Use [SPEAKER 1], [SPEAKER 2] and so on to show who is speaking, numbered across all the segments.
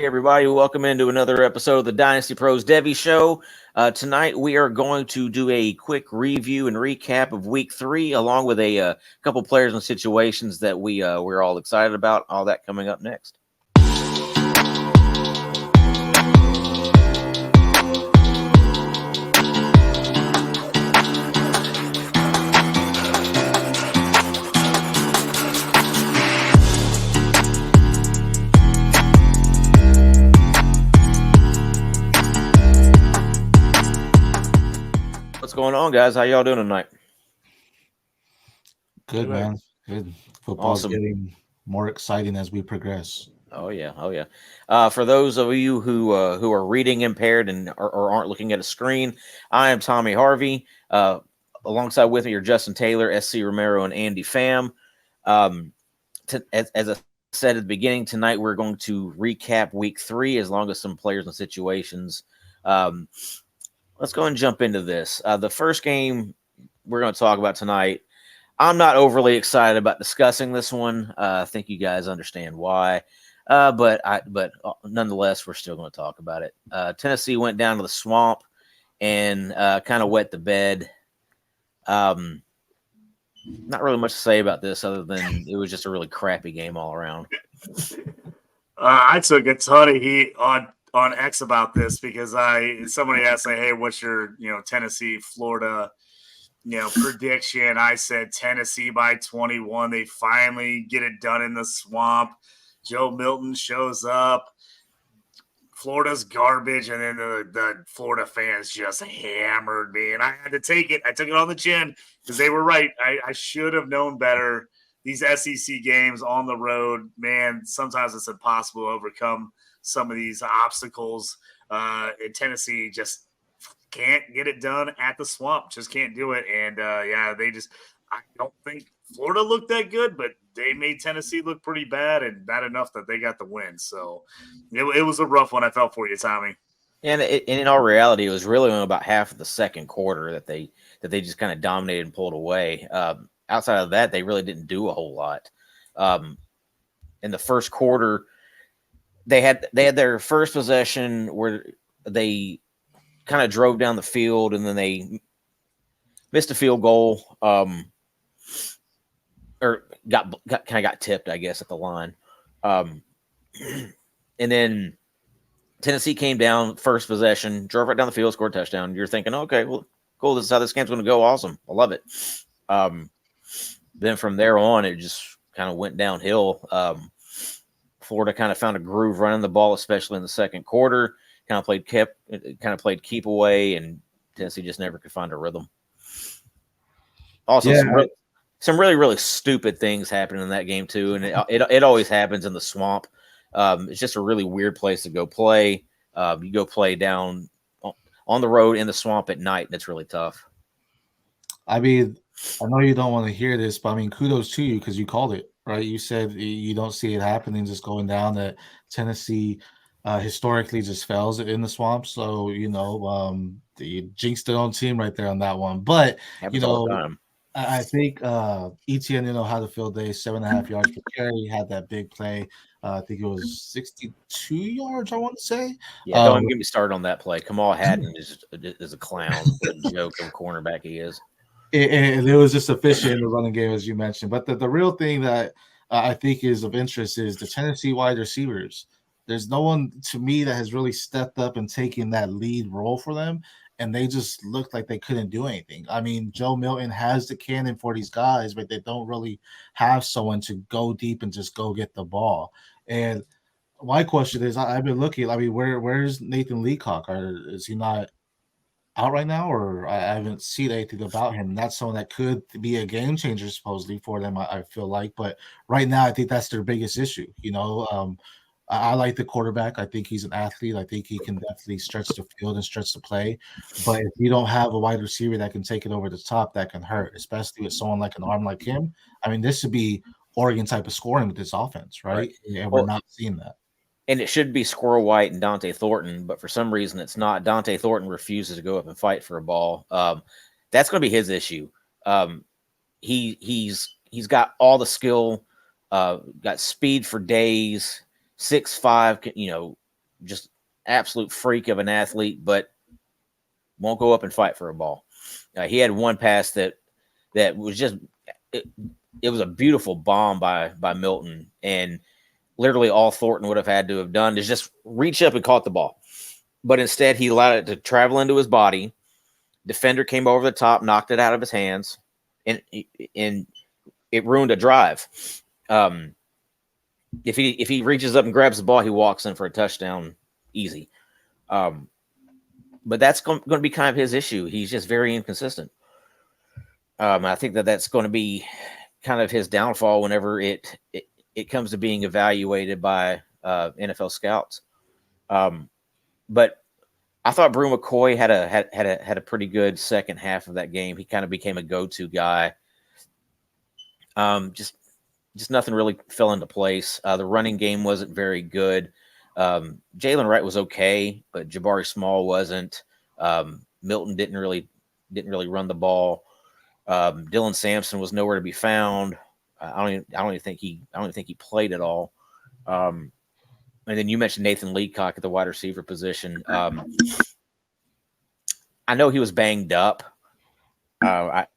[SPEAKER 1] Hey everybody, welcome into another episode of the Dynasty Pros Devy Show. Tonight we are going to do a quick review and recap of Week 3, along with a couple players and situations that we're all excited about. All that coming up next. What's going on, guys? How y'all doing tonight?
[SPEAKER 2] Good, man. Good. Football's
[SPEAKER 1] Awesome.
[SPEAKER 2] getting more exciting as we progress.
[SPEAKER 1] Oh yeah. For those of you who are reading impaired and or aren't looking at a screen, I am Tommy Harvey. Alongside with me are Justin Taylor, SC Romero, and Andy Pham. As I said at the beginning, tonight we're going to recap Week 3 as long as some players and situations. Let's go and jump into this. The first game we're going to talk about tonight, I'm not overly excited about discussing this one. I think you guys understand why. But nonetheless, we're still going to talk about it. Tennessee went down to the swamp and kind of wet the bed. Not really much to say about this other than it was just a really crappy game all around.
[SPEAKER 3] I took a ton of heat on X about this because somebody asked me, hey, what's your Tennessee Florida prediction? I said Tennessee by 21. They finally get it done in the swamp. Joe Milton shows up. Florida's garbage, and then the Florida fans just hammered me, and I had to take it. I took it on the chin because they were right. I should have known better. These SEC games on the road, man, sometimes it's impossible to overcome some of these obstacles. In Tennessee just can't get it done at the swamp. Just can't do it. And, I don't think Florida looked that good, but they made Tennessee look pretty bad and bad enough that they got the win. So it was a rough one. I felt for you, Tommy.
[SPEAKER 1] And in all reality, it was really only about half of the second quarter that they just kind of dominated and pulled away. Outside of that, they really didn't do a whole lot. In the first quarter, they had their first possession where they kind of drove down the field and then they missed a field goal, or got tipped, I guess, at the line. And then Tennessee came down, first possession, drove right down the field, scored a touchdown. You're thinking, okay, well, cool. This is how this game's going to go. Awesome. I love it. Then from there on, it just kind of went downhill. Florida kind of found a groove running the ball, especially in the second quarter. Kind of played keep away, and Tennessee just never could find a rhythm. Also, some really, really stupid things happened in that game too, and it always happens in the swamp. It's just a really weird place to go play. You go play down on the road in the swamp at night, and it's really tough.
[SPEAKER 2] I mean, I know you don't want to hear this, but I mean, kudos to you because you called it, right? You said you don't see it happening, just going down, that Tennessee historically just fails in the swamp. So, you jinxed their own team right there on that one. But,
[SPEAKER 1] Happens all the time.
[SPEAKER 2] I think ETN, had a field day, 7.5 yards per carry, had that big play. I think it was 62 yards, I want to say.
[SPEAKER 1] Yeah, don't even get me started on that play. Kamal Hadden is a clown. What a joke of a cornerback he is.
[SPEAKER 2] And it was just efficient in the running game, as you mentioned. But the real thing that I think is of interest is the Tennessee wide receivers. There's no one, to me, that has really stepped up and taken that lead role for them. And they just looked like they couldn't do anything. I mean, Joe Milton has the cannon for these guys, but they don't really have someone to go deep and just go get the ball. And my question is, I've been looking. I mean, where's Nathan Leacock? Is he not out right now, or I haven't seen anything about him? That's someone that could be a game changer supposedly for them, I feel like. But right now, I think that's their biggest issue. I like the quarterback. I think he's an athlete. I think he can definitely stretch the field and stretch the play. But if you don't have a wide receiver that can take it over the top, that can hurt, especially with someone like an arm like him. I mean, this should be Oregon type of scoring with this offense, right? And we're not seeing that.
[SPEAKER 1] And it should be Squirrel White and Dante Thornton, but for some reason it's not. Dante Thornton refuses to go up and fight for a ball. That's going to be his issue. He's got all the skill, got speed for days, 6'5", just absolute freak of an athlete, but won't go up and fight for a ball. He had one pass that was just it was a beautiful bomb by Milton, and literally all Thornton would have had to have done is just reach up and caught the ball. But instead, he allowed it to travel into his body. Defender came over the top, knocked it out of his hands, and it ruined a drive. If he reaches up and grabs the ball, he walks in for a touchdown, easy. But that's going to be kind of his issue. He's just very inconsistent. I think that's going to be kind of his downfall whenever it comes to being evaluated by NFL scouts. But I thought Brew McCoy had a pretty good second half of that game. He kind of became a go-to guy. Just nothing really fell into place. The running game wasn't very good. Jalen Wright was okay, but Jabari Small wasn't. Milton didn't really run the ball. Dylan Sampson was nowhere to be found. I don't even think he played at all. And then you mentioned Nathan Leacock at the wide receiver position. I know he was banged up, but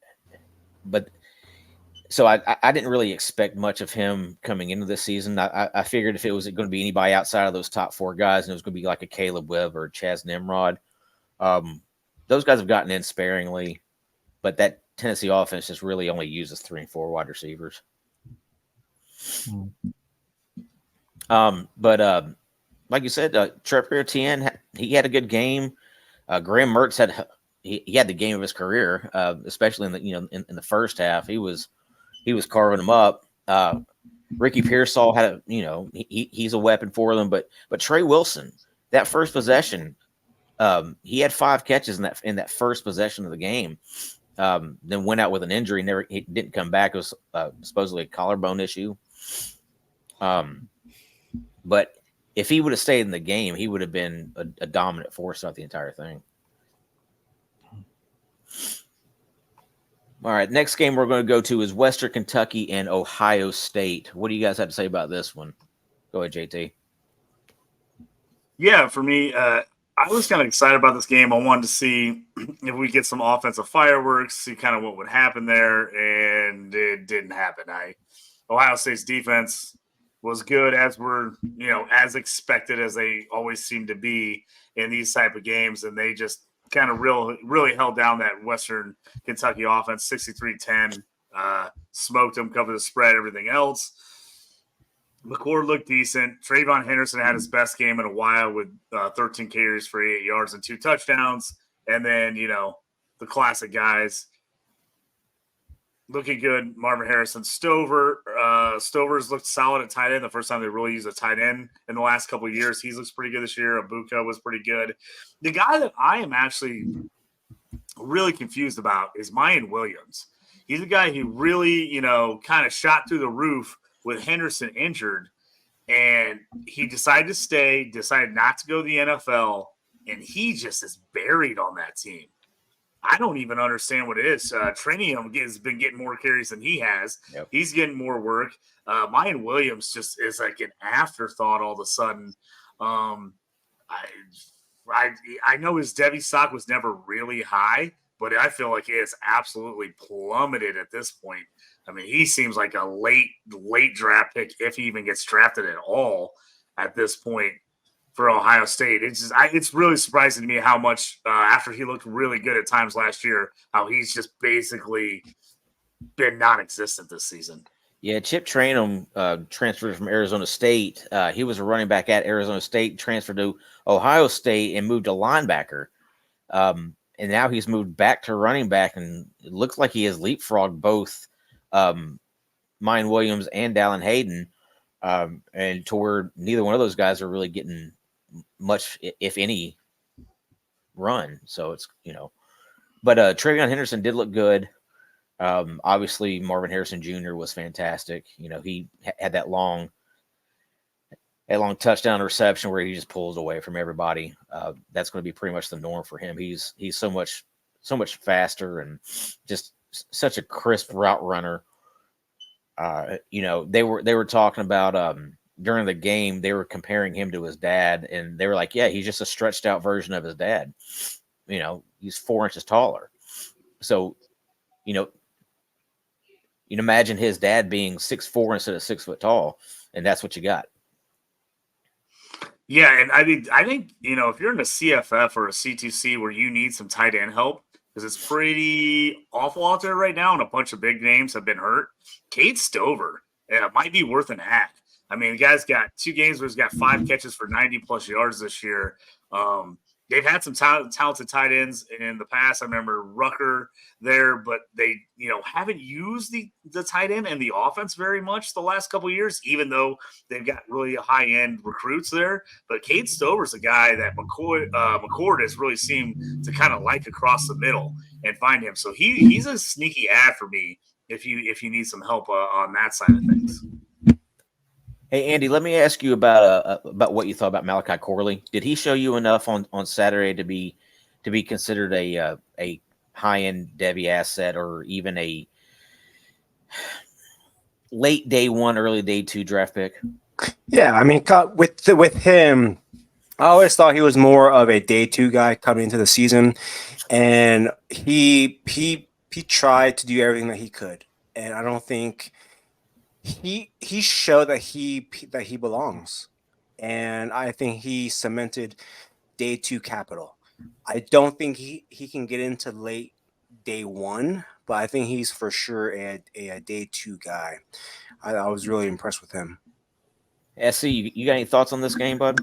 [SPEAKER 1] so I didn't really expect much of him coming into this season. I figured if it was going to be anybody outside of those top four guys, and it was going to be like a Caleb Webb or Chaz Nimrod, those guys have gotten in sparingly, but that Tennessee offense just really only uses 3 and 4 wide receivers. But like you said, Trappier Tenn, he had a good game. Graham Mertz had the game of his career, especially in the first half. He was carving them up. Ricky Pearsall had he's a weapon for them, but Trey Wilson, that first possession, he had 5 catches in that first possession of the game. Then went out with an injury. He didn't come back. It was supposedly a collarbone issue. But if he would have stayed in the game, he would have been a dominant force throughout the entire thing. All right, next game we're going to go to is Western Kentucky and Ohio State. What do you guys have to say about this one? Go ahead, JT.
[SPEAKER 3] Yeah, for me, I was kind of excited about this game. I wanted to see if we get some offensive fireworks, see kind of what would happen there, and it didn't happen. Ohio State's defense was good, as as expected, as they always seem to be in these type of games, and they just kind of really held down that Western Kentucky offense, 63-10, smoked them, covered the spread, everything else. McCord looked decent. Trayvon Henderson had his best game in a while with 13 carries for 8 yards and 2 touchdowns. And then, the classic guys looking good. Marvin Harrison, Stover's looked solid at tight end. The first time they really used a tight end in the last couple of years. He looks pretty good this year. Abuka was pretty good. The guy that I am actually really confused about is Mayan Williams. He's a guy who really, kind of shot through the roof with Henderson injured, and he decided to stay, decided not to go to the NFL, and he just is buried on that team. I don't even understand what it is. Trinium has been getting more carries than he has. Yep. He's getting more work. Mayan Williams just is like an afterthought all of a sudden. I know his Devy stock was never really high, but I feel like it is absolutely plummeted at this point. I mean, he seems like a late draft pick, if he even gets drafted at all at this point for Ohio State. It's really surprising to me how much, after he looked really good at times last year, how he's just basically been non-existent this season.
[SPEAKER 1] Yeah, Chip Trainum transferred from Arizona State. He was a running back at Arizona State, transferred to Ohio State, and moved to linebacker. And now he's moved back to running back, and it looks like he has leapfrogged both Mayan Williams and Dallin Hayden, and to where neither one of those guys are really getting much, if any, run. So it's, but Trayvon Henderson did look good. Obviously Marvin Harrison Jr. was fantastic. He had that long touchdown reception where he just pulls away from everybody. That's going to be pretty much the norm for him. He's so much faster and just such a crisp route runner. They were talking about during the game, they were comparing him to his dad, and they were like, yeah, he's just a stretched out version of his dad. He's 4 inches taller. So, you know, you can imagine his dad being 6'4" instead of 6 foot tall, and that's what you got.
[SPEAKER 3] Yeah, and I think if you're in a CFF or a C2C where you need some tight end help because it's pretty awful out there right now, and a bunch of big names have been hurt. Cade Stover, might be worth an ad. I mean, the guy's got 2 games where he's got 5 catches for 90 plus yards this year. They've had some talented tight ends in the past. I remember Rucker there, but they, haven't used the tight end and the offense very much the last couple of years, even though they've got really high-end recruits there. But Cade Stover's a guy that McCord has really seemed to kind of like across the middle and find him. So he's a sneaky ad for me if you need some help on that side of things.
[SPEAKER 1] Hey, Andy, let me ask you about what you thought about Malachi Corley. Did he show you enough on Saturday to be considered a high-end Devy asset, or even a late day 1, early day 2 draft pick?
[SPEAKER 4] Yeah, I mean, with him, I always thought he was more of a day 2 guy coming into the season, and he tried to do everything that he could, and I don't think he showed that he belongs, and I think he cemented day 2 capital. I don't think he can get into late day 1, but I think he's for sure a day 2 guy. I was really impressed with him.
[SPEAKER 1] SC, you got any thoughts on this game, bud?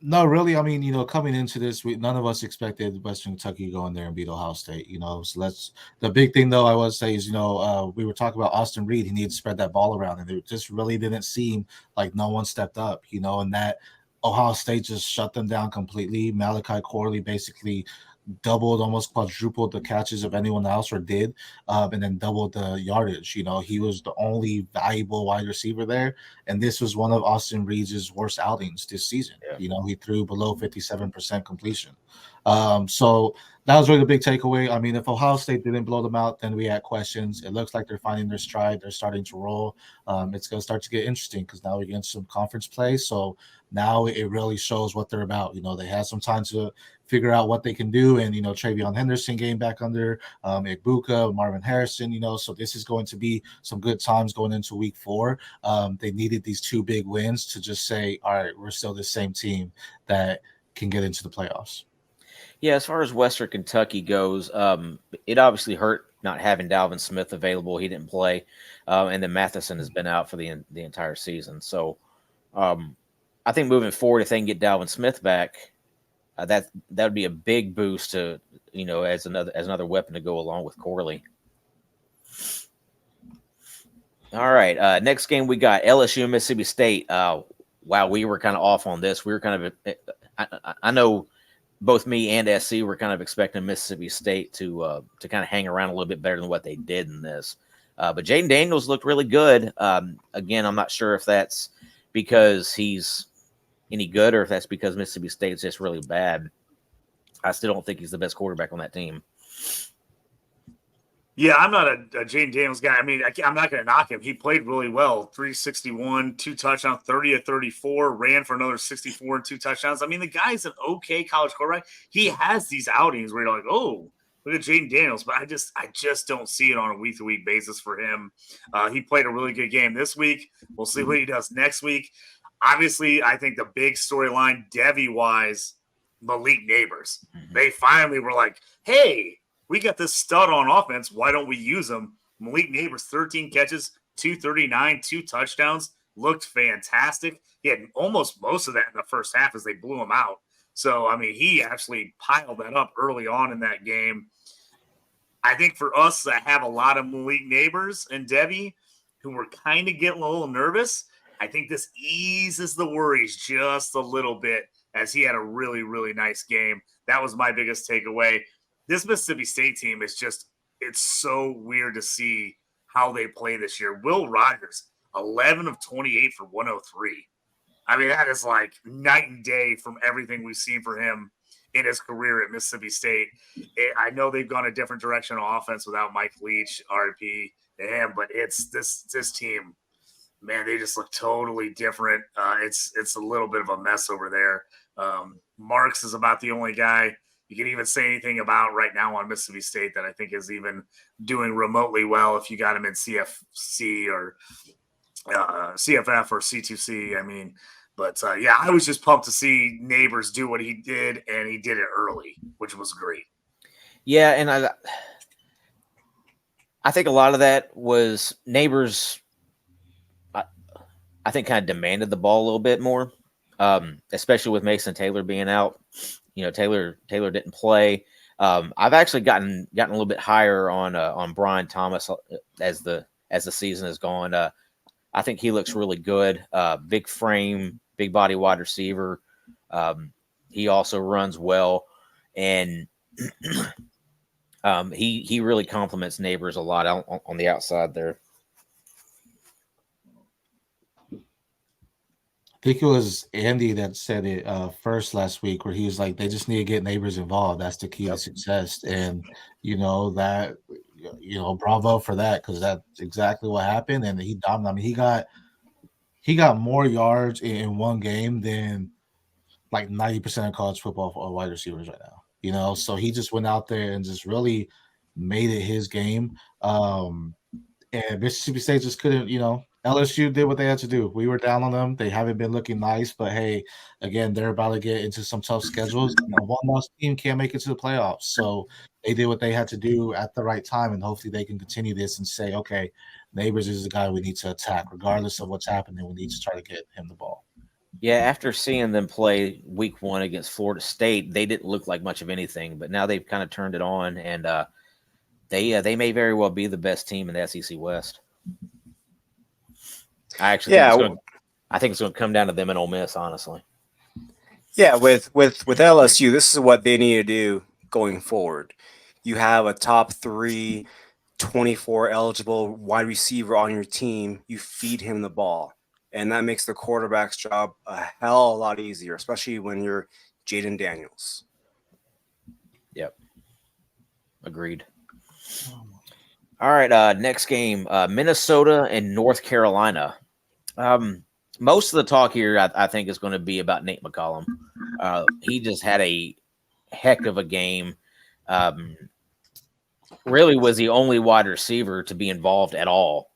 [SPEAKER 2] No, really. I mean, coming into this, none of us expected Western Kentucky go in there and beat Ohio State. So the big thing, though, I would say is, we were talking about Austin Reed. He needed to spread that ball around, and it just really didn't seem like no one stepped up, and that Ohio State just shut them down completely. Malachi Corley basically doubled, almost quadrupled the catches of anyone else, or did, and then doubled the yardage. He was the only valuable wide receiver there, and this was one of Austin Reed's worst outings this season. Yeah. He threw below 57% completion. So that was really the big takeaway. I mean, if Ohio State didn't blow them out, then we had questions. It looks like they're finding their stride. They're starting to roll. It's going to start to get interesting because now we're getting some conference play. So now it really shows what they're about. They had some time to figure out what they can do. And, Travion Henderson getting back under Igbuka, Marvin Harrison, so this is going to be some good times going into week 4. They needed these 2 big wins to just say, all right, we're still the same team that can get into the playoffs.
[SPEAKER 1] Yeah, as far as Western Kentucky goes, it obviously hurt not having Dalvin Smith available. He didn't play, and then Matheson has been out for the entire season. So I think moving forward, if they can get Dalvin Smith back, that would be a big boost to as another weapon to go along with Corley. All right, next game we got LSU and Mississippi State. Wow, we were kind of off on this. We were kind of I know both me and SC were kind of expecting Mississippi State to kind of hang around a little bit better than what they did in this. But Jaden Daniels looked really good. Again, I'm not sure if that's because he's any good or if that's because Mississippi State's just really bad. I still don't think he's the best quarterback on that team.
[SPEAKER 3] Yeah, I'm not a Jaden Daniels guy. I mean, I'm not going to knock him. He played really well. 361, 2 touchdowns, 30 of 34, ran for another 64 and 2 touchdowns. I mean, the guy's an okay college quarterback. He has these outings where you're like, oh, look at Jaden Daniels. But I just don't see it on a week-to-week basis for him. He played a really good game this week. We'll see what he does next week. Obviously, I think the big storyline, Devy-wise, Malik Neighbors. Mm-hmm. They finally were like, hey, we got this stud on offense. Why don't we use him? Malik Neighbors, 13 catches, 239, 2 touchdowns. Looked fantastic. He had almost most of that in the first half as they blew him out. So, I mean, he actually piled that up early on in that game. I think for us that have a lot of Malik Neighbors and Devy who were kind of getting a little nervous, I think this eases the worries just a little bit as he had a really, really nice game. That was my biggest takeaway. This Mississippi State team is just, it's so weird to see how they play this year. Will Rogers, 11 of 28 for 103. I mean, that is like night and day from everything we've seen for him in his career at Mississippi State. I know they've gone a different direction on offense without Mike Leach, RP to him, but it's this team, man, they just look totally different. It's a little bit of a mess over there. Marks is about the only guy you can even say anything about right now on Mississippi State that I think is even doing remotely well if you got him in CFC or CFF or C2C. I mean, but yeah, I was just pumped to see Neighbors do what he did, and he did it early, which was great.
[SPEAKER 1] Yeah, and I think a lot of that was Neighbors. I think kind of demanded the ball a little bit more, especially with Mason Taylor being out. Taylor didn't play. I've actually gotten a little bit higher on Brian Thomas as the season has gone. I think he looks really good. Big frame, big body wide receiver. He also runs well, and he really complements Neighbors a lot on the outside there.
[SPEAKER 2] I think it was Andy that said it first last week, where he was like, they just need to get Neighbors involved. That's the key to success. And, bravo for that, because that's exactly what happened. And he dominated. I mean, he got more yards in one game than like 90% of college football wide receivers right now, so he just went out there and just really made it his game. And Mississippi State just couldn't, LSU did what they had to do. We were down on them. They haven't been looking nice, but hey, again, they're about to get into some tough schedules. One lost team can't make it to the playoffs. So they did what they had to do at the right time, and hopefully they can continue this and say, okay, Neighbors is the guy we need to attack. Regardless of what's happening, we need to try to get him the ball.
[SPEAKER 1] Yeah, after seeing them play week 1 against Florida State, they didn't look like much of anything, but now they've kind of turned it on, and they may very well be the best team in the SEC West. I think it's going to come down to them and Ole Miss, honestly.
[SPEAKER 4] Yeah, with LSU, this is what they need to do going forward. You have a top 3, 24 eligible wide receiver on your team. You feed him the ball, and that makes the quarterback's job a hell of a lot easier, especially when you're Jaden Daniels.
[SPEAKER 1] Yep. Agreed. All right, next game, Minnesota and North Carolina. Most of the talk here, I think, is going to be about Nate McCollum. He just had a heck of a game. Really was the only wide receiver to be involved at all.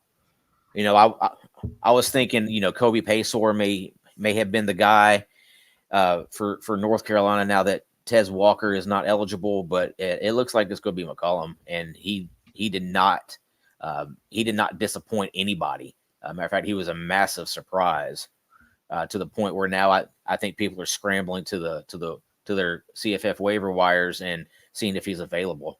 [SPEAKER 1] I was thinking, Kobe Paysour may have been the guy for North Carolina now that Tez Walker is not eligible, but it looks like it's going to be McCollum, and he did not disappoint anybody. Matter of fact, he was a massive surprise to the point where now I think people are scrambling to their CFF waiver wires and seeing if he's available.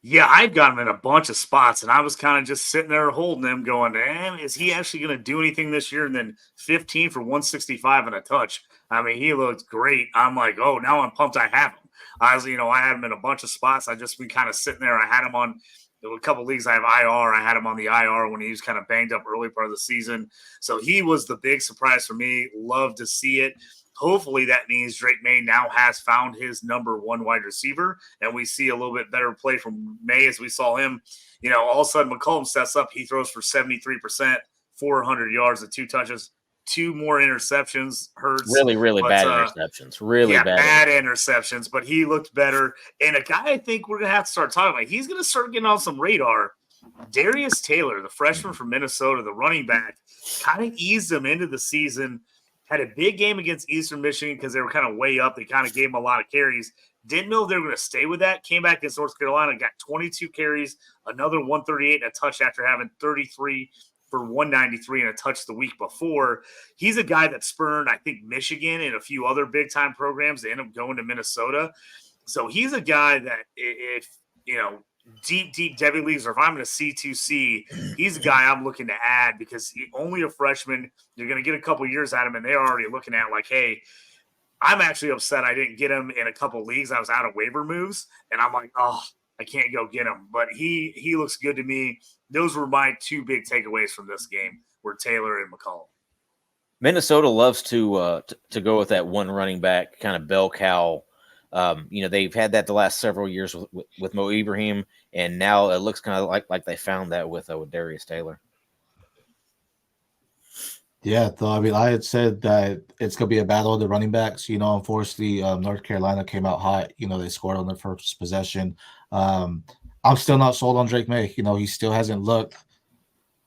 [SPEAKER 3] Yeah, I've got him in a bunch of spots, and I was kind of just sitting there holding him going, man, is he actually going to do anything this year? And then 15 for 165 and a touch. I mean, he looked great. I'm like, oh, now I'm pumped I have him. I had him in a bunch of spots. I just been kind of sitting there. I had him on a couple of leagues. I have IR. I had him on the IR when he was kind of banged up early part of the season. So he was the big surprise for me. Love to see it. Hopefully that means Drake May now has found his number 1 wide receiver, and we see a little bit better play from May as we saw him. All of a sudden McCollum steps up. He throws for 73%, 400 yards and 2 touches. 2 more interceptions. Hurts.
[SPEAKER 1] Really, really bad interceptions. Really
[SPEAKER 3] bad interceptions. But he looked better. And a guy I think we're going to have to start talking about. He's going to start getting on some radar. Darius Taylor, the freshman from Minnesota, the running back, kind of eased him into the season. Had a big game against Eastern Michigan because they were kind of way up. They kind of gave him a lot of carries. Didn't know if they were going to stay with that. Came back against North Carolina, got 22 carries, another 138 and a touch after having 33 for 193 and a touch the week before. He's a guy that spurned, I think, Michigan and a few other big-time programs. They end up going to Minnesota. So he's a guy that if, deep Devy leagues, or if I'm in a C2C, he's a guy I'm looking to add because he's only a freshman. You're going to get a couple years at him, and they're already looking at like, hey, I'm actually upset I didn't get him in a couple leagues. I was out of waiver moves, and I'm like, oh, I can't go get him. But he looks good to me. Those were my 2 big takeaways from this game, were Taylor and McCollum.
[SPEAKER 1] Minnesota loves to go with that one running back kind of bell cow. They've had that the last several years with Mo Ibrahim, and now it looks kind of like they found that with Darius Taylor.
[SPEAKER 2] Yeah, though I mean, I had said that it's gonna be a battle of the running backs. Unfortunately, North Carolina came out hot. They scored on their first possession. I'm still not sold on Drake May. He still hasn't looked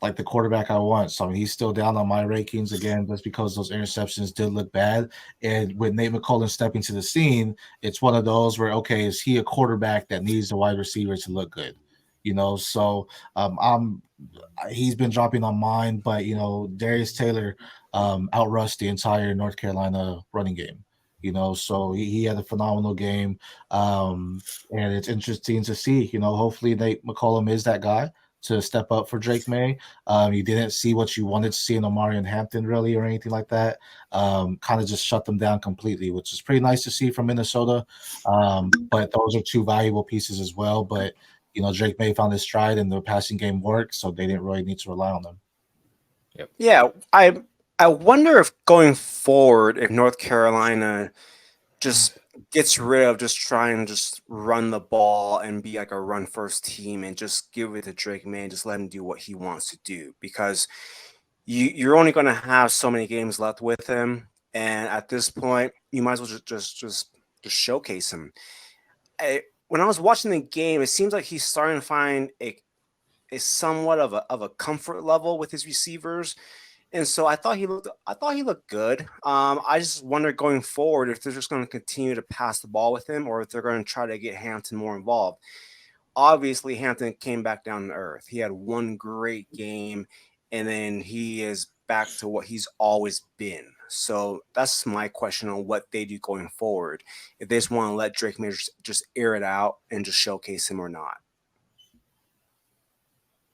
[SPEAKER 2] like the quarterback I want. So I mean, he's still down on my rankings again, just because those interceptions did look bad. And with Nate McCollum stepping to the scene, it's one of those where, okay, is he a quarterback that needs the wide receiver to look good? So he's been dropping on mine, but Darius Taylor outrushed the entire North Carolina running game. So he had a phenomenal game, and it's interesting to see. Hopefully Nate McCollum is that guy to step up for Drake May. You didn't see what you wanted to see in Omarion Hampton really or anything like that. Kind of just shut them down completely, which is pretty nice to see from Minnesota. But those are two valuable pieces as well. But Drake May found his stride and the passing game worked, so they didn't really need to rely on them.
[SPEAKER 1] Yep.
[SPEAKER 4] Yeah, I wonder if going forward, if North Carolina just gets rid of just trying to just run the ball and be like a run first team and just give it to Drake May and just let him do what he wants to do, because you're only going to have so many games left with him, and at this point you might as well just showcase him. When I was watching the game, it seems like he's starting to find a somewhat of a comfort level with his receivers. And so I thought he looked good. I just wonder going forward if they're just going to continue to pass the ball with him, or if they're going to try to get Hampton more involved. Obviously, Hampton came back down to earth. He had one great game, and then he is back to what he's always been. So that's my question on what they do going forward. If they just want to let Drake May just air it out and just showcase him or not.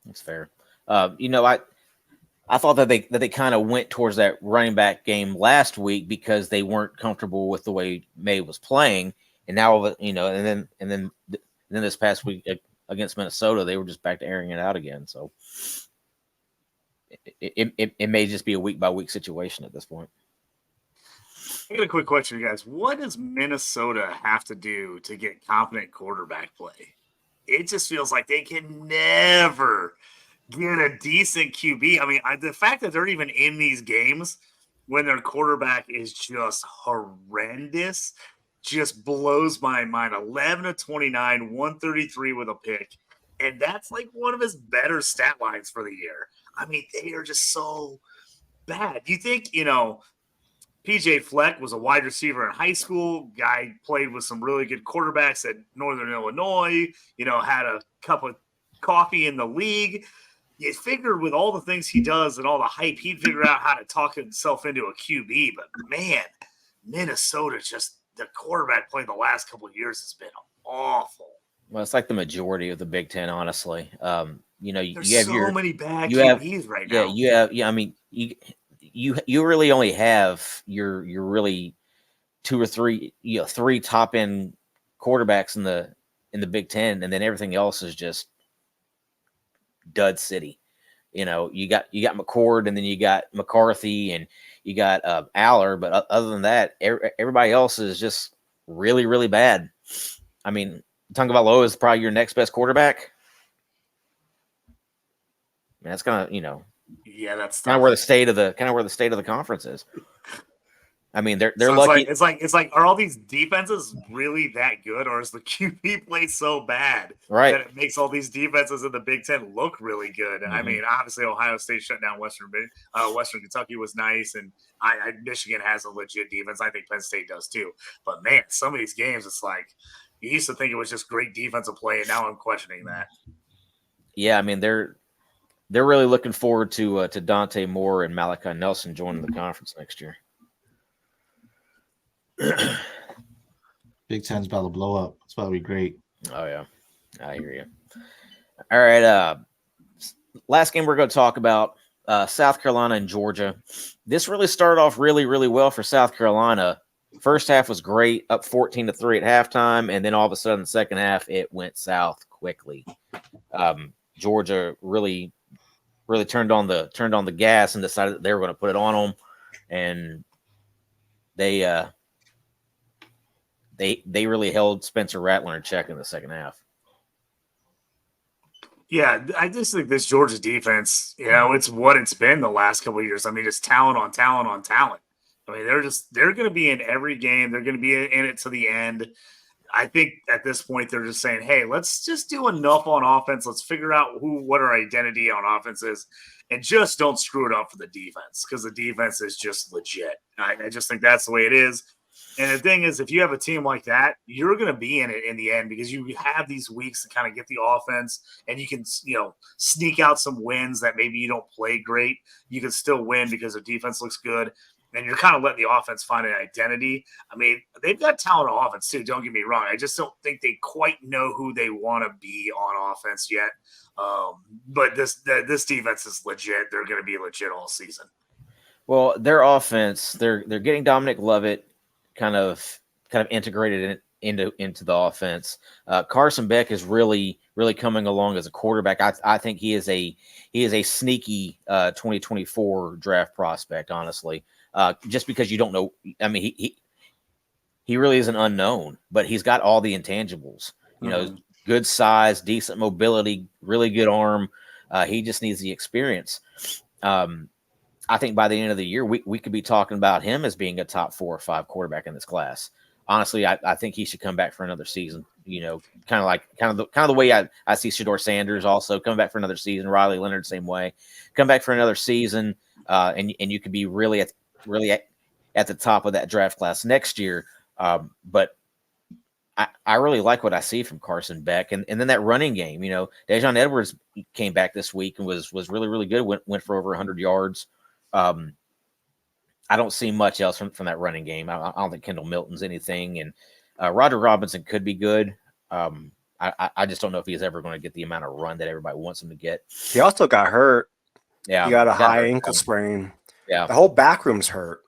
[SPEAKER 1] That's fair. I thought that they kind of went towards that running back game last week because they weren't comfortable with the way May was playing, and now and then this past week against Minnesota, they were just back to airing it out again. So it may just be a week by week situation at this point.
[SPEAKER 3] I got a quick question, you guys. What does Minnesota have to do to get competent quarterback play? It just feels like they can never get a decent QB. I mean, the fact that they're even in these games when their quarterback is just horrendous just blows my mind. 11-29, 133 with a pick. And that's like one of his better stat lines for the year. I mean, they are just so bad. You think, PJ Fleck was a wide receiver in high school. Guy played with some really good quarterbacks at Northern Illinois, had a cup of coffee in the league. You figured with all the things he does and all the hype, he'd figure out how to talk himself into a QB. But, man, Minnesota, just the quarterback play the last couple of years has been awful.
[SPEAKER 1] Well, it's like the majority of the Big Ten, honestly.
[SPEAKER 3] There's
[SPEAKER 1] you have
[SPEAKER 3] so many bad QBs right now.
[SPEAKER 1] I mean, you really only have your really two or three, three top end quarterbacks in the Big Ten, and then everything else is just dud city. You got McCord, and then you got McCarthy, and you got Aller, but other than that, everybody else is just really, really bad. I mean, Tagovailoa is probably your next best quarterback. I mean, that's kind of
[SPEAKER 3] yeah, that's
[SPEAKER 1] kind of where the state of the conference is. I mean, they're
[SPEAKER 3] so
[SPEAKER 1] lucky.
[SPEAKER 3] It's like, are all these defenses really that good, or is the QB play so bad that it makes all these defenses in the Big Ten look really good? Mm-hmm. I mean, obviously Ohio State shut down Western Kentucky was nice, and Michigan has a legit defense. I think Penn State does too. But man, some of these games, it's like you used to think it was just great defensive play, and now I'm questioning that.
[SPEAKER 1] Yeah, I mean they're really looking forward to Dante Moore and Malachi Nelson joining the conference next year.
[SPEAKER 2] Big Ten's about to blow up. It's about to be great.
[SPEAKER 1] Oh yeah, I hear you. All right, last game we're going to talk about South Carolina and Georgia. This really started off really, really well for South Carolina. First half was great, up 14-3 at halftime, and then all of a sudden, the second half it went south quickly. Georgia really turned on the gas and decided that they were going to put it on them, and they really held Spencer Rattler in check in the second half.
[SPEAKER 3] Yeah, I just think this Georgia defense, it's what it's been the last couple of years. I mean, it's talent on talent on talent. I mean, they're going to be in every game. They're going to be in it to the end. I think at this point they're just saying, "Hey, let's just do enough on offense. Let's figure out what our identity on offense is, and just don't screw it up for the defense because the defense is just legit." I just think that's the way it is. And the thing is, if you have a team like that, you're going to be in it in the end because you have these weeks to kind of get the offense, and you can sneak out some wins that maybe you don't play great. You can still win because the defense looks good. And you're kind of letting the offense find an identity. I mean, they've got talent on offense too. Don't get me wrong. I just don't think they quite know who they want to be on offense yet. But this defense is legit. They're going to be legit all season.
[SPEAKER 1] Well, their offense, they're getting Dominic Lovett kind of integrated into the offense. Carson Beck is really coming along as a quarterback. I think he is a sneaky 2024 draft prospect, honestly. Just because you don't know, I mean, he really is an unknown, but he's got all the intangibles. Good size, decent mobility, really good arm. He just needs the experience. I think by the end of the year, we could be talking about him as being a top 4 or 5 quarterback in this class. Honestly, I think he should come back for another season. Kind of the way I see Shedeur Sanders also come back for another season. Riley Leonard, same way, come back for another season, and you could be really at the top of that draft class next year. But I really like what I see from Carson Beck, and then that running game. Dejon Edwards came back this week and was really, really good. Went for over 100 yards. I don't see much else from that running game. I don't think Kendall Milton's anything, and Roger Robinson could be good. I just don't know if he's ever going to get the amount of run that everybody wants him to get.
[SPEAKER 4] He also got hurt.
[SPEAKER 1] Yeah,
[SPEAKER 4] he got a high ankle sprain.
[SPEAKER 1] Yeah,
[SPEAKER 4] the whole back room's hurt.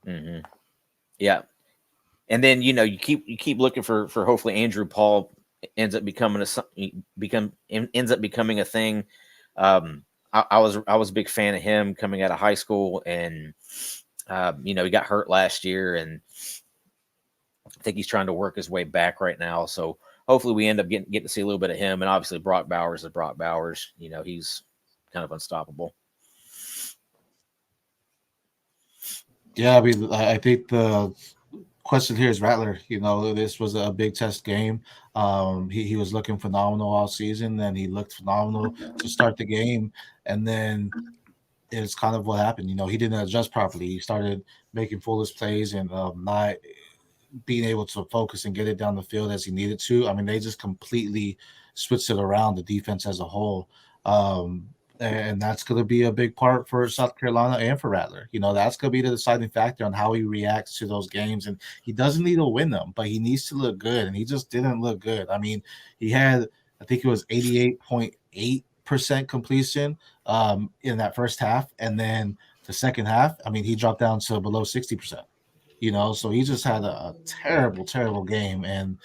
[SPEAKER 1] Mm-hmm. Yeah, and then you keep looking for hopefully Andrew Paul ends up becoming a thing. I was a big fan of him coming out of high school, and he got hurt last year, and I think he's trying to work his way back right now. So hopefully we end up getting to see a little bit of him, and obviously Brock Bowers is Brock Bowers. He's kind of unstoppable.
[SPEAKER 2] Yeah, I mean, I think the question here is Rattler. This was a big test game. He was looking phenomenal all season, and he looked phenomenal to start the game. And then it's kind of what happened. He didn't adjust properly. He started making foolish plays and not being able to focus and get it down the field as he needed to. I mean, they just completely switched it around, the defense as a whole. And that's going to be a big part for South Carolina and for Rattler. That's going to be the deciding factor on how he reacts to those games. And he doesn't need to win them, but he needs to look good. And he just didn't look good. I mean, he had, I think it was 88.8% completion in that first half. And then the second half, I mean, he dropped down to below 60%. So he just had a terrible, terrible game. And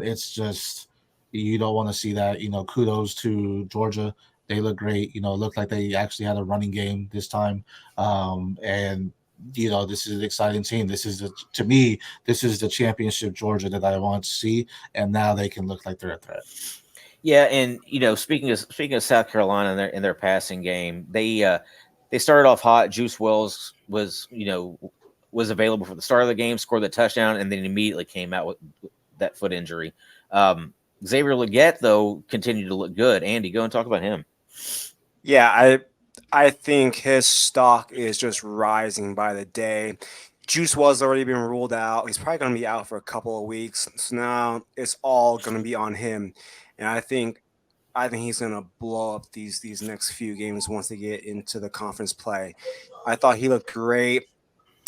[SPEAKER 2] it's just, you don't want to see that. Kudos to Georgia. They look great. It looked like they actually had a running game this time. And this is an exciting team. To me, this is the championship Georgia that I want to see. And now they can look like they're a threat.
[SPEAKER 1] Yeah, and speaking of South Carolina in their passing game, they started off hot. Juice Wells was available for the start of the game, scored the touchdown, and then immediately came out with that foot injury. Xavier Legette, though, continued to look good. Andy, go and talk about him.
[SPEAKER 4] Yeah, I think his stock is just rising by the day. Juice was already been ruled out. He's probably going to be out for a couple of weeks. So now it's all going to be on him. And I think he's going to blow up these next few games once they get into the conference play. I thought he looked great.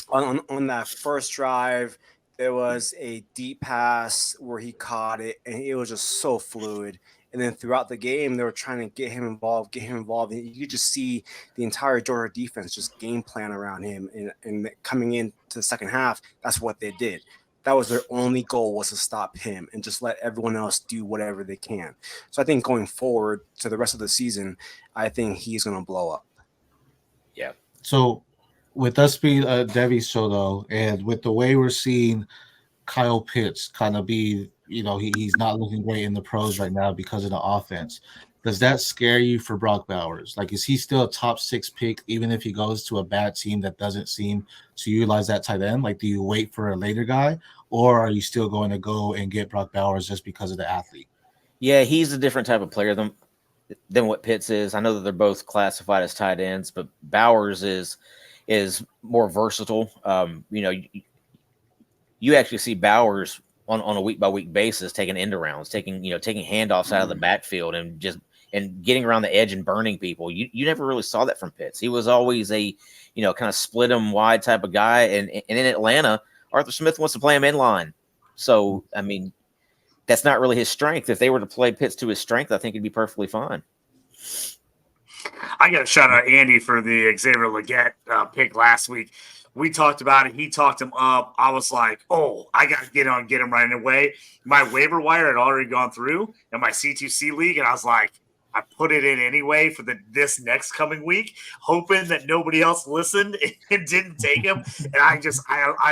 [SPEAKER 4] On that first drive, there was a deep pass where he caught it, and it was just so fluid. And then throughout the game, they were trying to get him involved. And you could just see the entire Georgia defense just game plan around him. And coming into the second half, that's what they did. That was their only goal, was to stop him and just let everyone else do whatever they can. So I think going forward to the rest of the season, I think he's going to blow up.
[SPEAKER 1] Yeah.
[SPEAKER 2] So with us being a Devy show, though, and with the way we're seeing Kyle Pitts kind of be, he's not looking great in the pros right now because of the offense. Does that scare you for Brock Bowers? Like, is he still a top 6 pick, even if he goes to a bad team that doesn't seem to utilize that tight end? Like, do you wait for a later guy, or are you still going to go and get Brock Bowers just because of the athlete?
[SPEAKER 1] Yeah, he's a different type of player than what Pitts is. I know that they're both classified as tight ends, but Bowers is more versatile. You actually see Bowers on a week by week basis taking end arounds, taking handoffs out of the backfield and getting around the edge and burning people. You never really saw that from Pitts. He was always a kind of split him wide type of guy. And in Atlanta, Arthur Smith wants to play him in line. So I mean, that's not really his strength. If they were to play Pitts to his strength, I think he'd be perfectly fine.
[SPEAKER 3] I got to shout out Andy for the Xavier Legette pick last week. We talked about it. He talked him up. I was like, oh, I got to get him right away. My waiver wire had already gone through in my C2C league, and I was like, I put it in anyway for this next coming week, hoping that nobody else listened and didn't take him. And I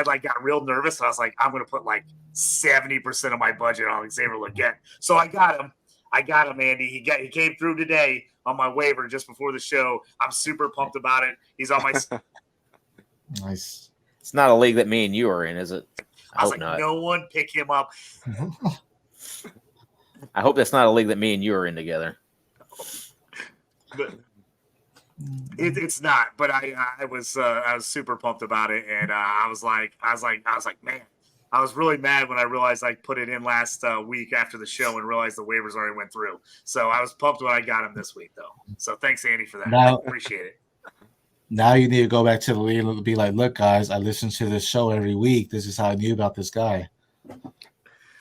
[SPEAKER 3] like got real nervous. And I was like, I'm going to put like 70% of my budget on Xavier Legette. So I got him. Andy. He came through today on my waiver just before the show. I'm super pumped about it. He's on my.
[SPEAKER 2] Nice.
[SPEAKER 1] It's not a league that me and you are in, is it?
[SPEAKER 3] I was like, not. No one pick him up.
[SPEAKER 1] I hope that's not a league that me and you are in together.
[SPEAKER 3] But it's not. But I was super pumped about it, and I was like, man, I was really mad when I realized I put it in last week after the show and realized the waivers already went through. So I was pumped when I got him this week, though. So thanks, Andy, for that. I appreciate it.
[SPEAKER 2] Now you need to go back to the league and be like, look, guys, I listen to this show every week. This is how I knew about this guy.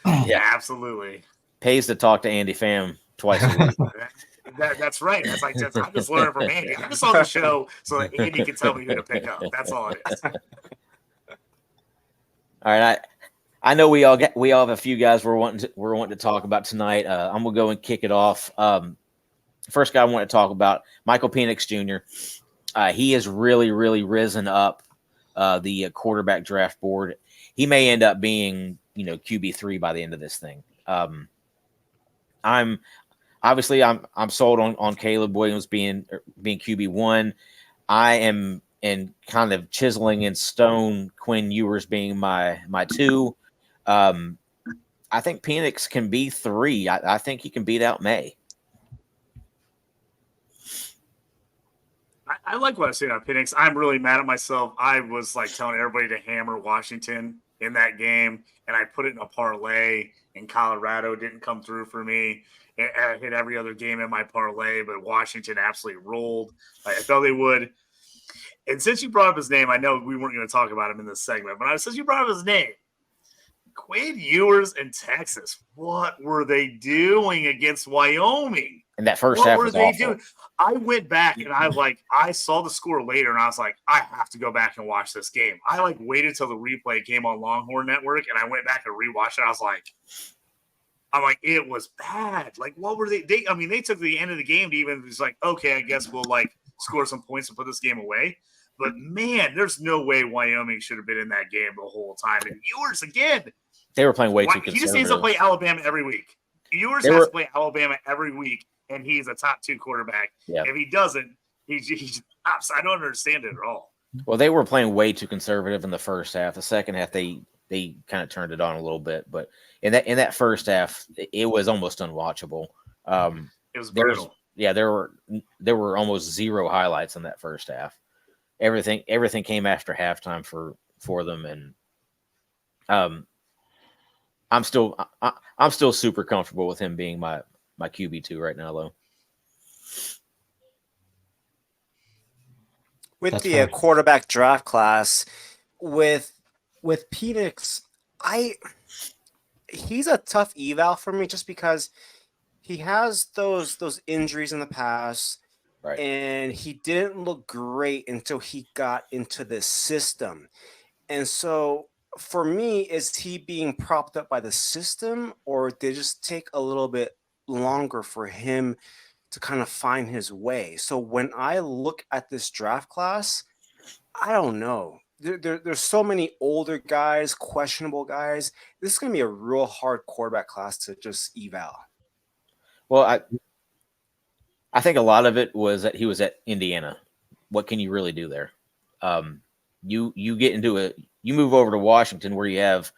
[SPEAKER 3] Yeah, absolutely.
[SPEAKER 1] Pays to talk to Andy Pham twice a week.
[SPEAKER 3] That's right. I'm just learning from Andy. I'm just on the show so that Andy can tell me who to pick up. That's all it is.
[SPEAKER 1] All right. I know we all have a few guys we're wanting to talk about tonight. I'm gonna go and kick it off. First guy I want to talk about, Michael Penix Jr. He has really, really risen up the quarterback draft board. He may end up being, QB3 by the end of this thing. I'm sold on Caleb Williams being QB1. I am kind of chiseling in stone Quinn Ewers being my 2. I think Penix can be 3. I think he can beat out May.
[SPEAKER 3] I like what I see on Penix. I'm really mad at myself. I was like telling everybody to hammer Washington in that game, and I put it in a parlay, and Colorado didn't come through for me. I hit every other game in my parlay, but Washington absolutely rolled. I thought they would. And since you brought up his name, I know we weren't going to talk about him in this segment, but since you brought up his name, Quinn Ewers in Texas, what were they doing against Wyoming?
[SPEAKER 1] In that first half,
[SPEAKER 3] what were they doing? I went back and I saw the score later, and I was like, I have to go back and watch this game. I waited till the replay came on Longhorn Network, and I went back and rewatched it. I'm like, it was bad. What were they? They took the end of the game to even just okay, I guess we'll score some points and put this game away. But man, there's no way Wyoming should have been in that game the whole time. And Ewers again,
[SPEAKER 1] they were playing way too conservative.
[SPEAKER 3] He just needs to play Alabama every week. Ewers has to play Alabama every week, and he's a top 2 quarterback.
[SPEAKER 1] Yeah.
[SPEAKER 3] If he doesn't, he's I don't understand it at all.
[SPEAKER 1] Well, they were playing way too conservative in the first half. The second half, they kind of turned it on a little bit, but in that first half, it was almost unwatchable.
[SPEAKER 3] It was brutal.
[SPEAKER 1] There were almost 0 highlights in that first half. Everything came after halftime for them, and I'm still super comfortable with him being my QB2 right now, though.
[SPEAKER 4] With the quarterback draft class, with Penix, he's a tough eval for me just because he has those injuries in the past.
[SPEAKER 1] Right.
[SPEAKER 4] And he didn't look great until he got into the system. And so for me, is he being propped up by the system, or did it just take a little bit longer for him to kind of find his way? So when I look at this draft class, I don't know. There's so many older guys, questionable guys. This is going to be a real hard quarterback class to just eval.
[SPEAKER 1] Well, I think a lot of it was that he was at Indiana. What can you really do there? You get into you move over to Washington where you have,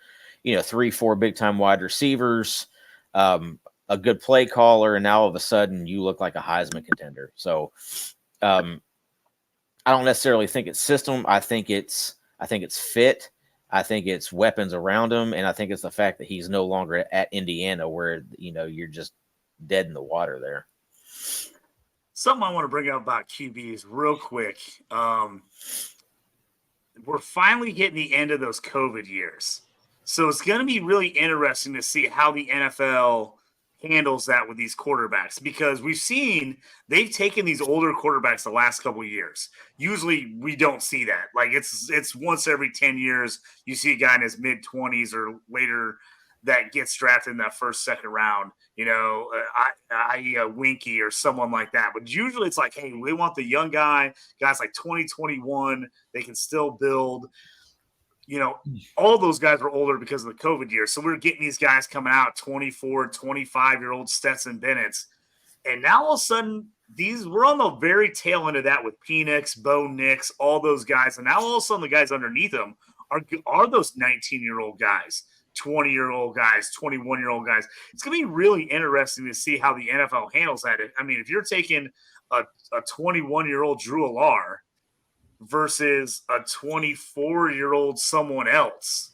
[SPEAKER 1] 3-4 big time wide receivers, a good play caller, and now all of a sudden you look like a Heisman contender. So I don't necessarily think it's system. I think it's fit. I think it's weapons around him, and I think it's the fact that he's no longer at Indiana where you're just dead in the water there.
[SPEAKER 3] Something I want to bring up about QBs real quick. We're finally hitting the end of those COVID years. So it's going to be really interesting to see how the NFL handles that with these quarterbacks, because we've seen they've taken these older quarterbacks the last couple of years. Usually we don't see that. Like it's once every 10 years you see a guy in his mid-20s or later that gets drafted in that first, second round, Winky or someone like that. But usually it's like, hey, we want the young guys like 2021, they can still build. All those guys were older because of the COVID year. So we're getting these guys coming out, 24, 25-year-old Stetson Bennett's. And now all of a sudden, we're on the very tail end of that with Penix, Bo Nix, all those guys. And now all of a sudden the guys underneath them are those 19-year-old guys, 20-year-old guys, 21-year-old guys. It's going to be really interesting to see how the NFL handles that. I mean, if you're taking a 21-year-old Drew Allar versus a 24-year-old someone else,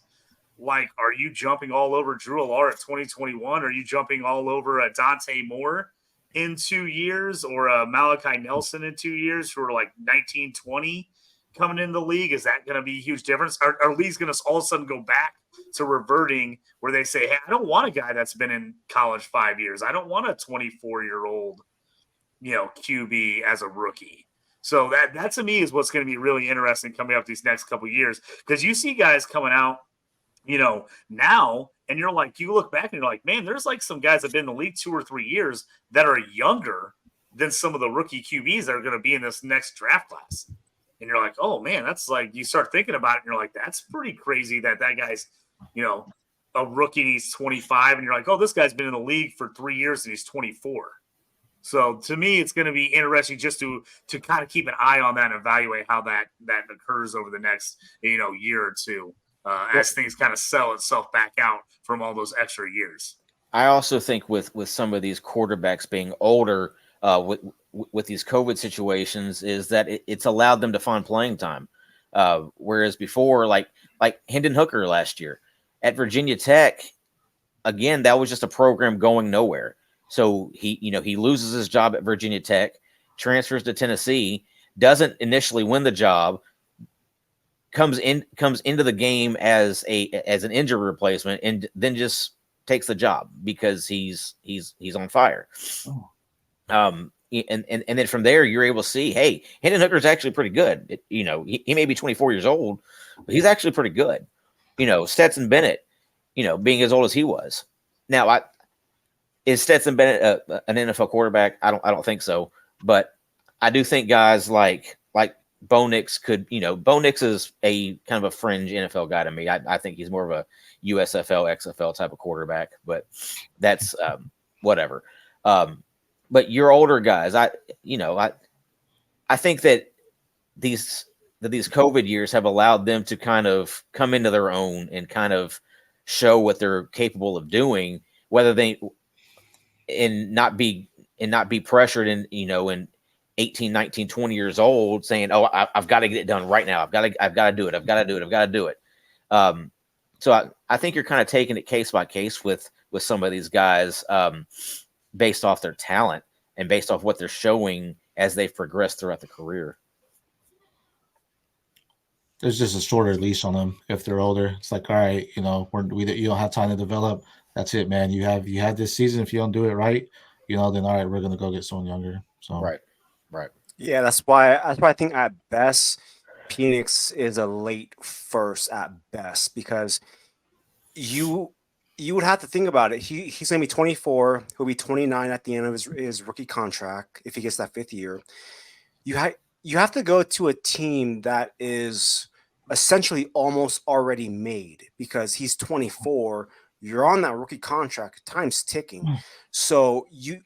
[SPEAKER 3] like, are you jumping all over Drew Allar at 2021? Are you jumping all over a Dante Moore in 2 years or a Malachi Nelson in 2 years who are like 19, 20 coming in the league? Is that going to be a huge difference? Are leagues going to all of a sudden go back to reverting where they say, hey, I don't want a guy that's been in college 5 years. I don't want a 24-year-old, QB as a rookie. So that to me is what's going to be really interesting coming up these next couple of years, because you see guys coming out, now, and you're like, you look back and you're like, man, there's like some guys that have been in the league 2 or 3 years that are younger than some of the rookie QBs that are going to be in this next draft class. And you're like, oh man, that's like, you start thinking about it and you're like, that's pretty crazy that guy's, a rookie and he's 25, and you're like, oh, this guy's been in the league for 3 years and he's 24. So to me, it's going to be interesting just to kind of keep an eye on that and evaluate how that occurs over the next, year or two, as things kind of sell itself back out from all those extra years.
[SPEAKER 1] I also think with some of these quarterbacks being older, with these COVID situations, is that it's allowed them to find playing time. Whereas before, like Hendon Hooker last year at Virginia Tech, again, that was just a program going nowhere. So he loses his job at Virginia Tech, transfers to Tennessee, doesn't initially win the job, comes into the game as an injury replacement, and then just takes the job because he's on fire. Oh. And then from there you're able to see, hey, Hendon Hooker is actually pretty good. He may be 24 years old, but he's actually pretty good. Stetson Bennett, being as old as he was. Now, is Stetson Bennett an NFL quarterback? I don't think so. But I do think guys like Bo Nix could, Bo Nix is a kind of a fringe NFL guy to me. I think he's more of a USFL, XFL type of quarterback, but that's whatever. But your older guys, I think that these COVID years have allowed them to kind of come into their own and kind of show what they're capable of doing, whether they and not be pressured in 18, 19, 20 years old saying, oh, I've got to get it done right now. I've got to do it. So I think you're kind of taking it case by case with some of these guys, based off their talent and based off what they're showing as they've progressed throughout the career.
[SPEAKER 2] There's just a shorter leash on them if they're older. It's like, all right, you don't have time to develop. That's it, man. You had this season. If you don't do it right, then all right, we're gonna go get someone younger. So
[SPEAKER 1] right.
[SPEAKER 4] Yeah, that's why I think at best Penix is a late first at best, because you would have to think about it. He's gonna be 24. He'll be 29 at the end of his rookie contract if he gets that 5th year. You have to go to a team that is essentially almost already made, because he's 24. You're on that rookie contract. Time's ticking. So you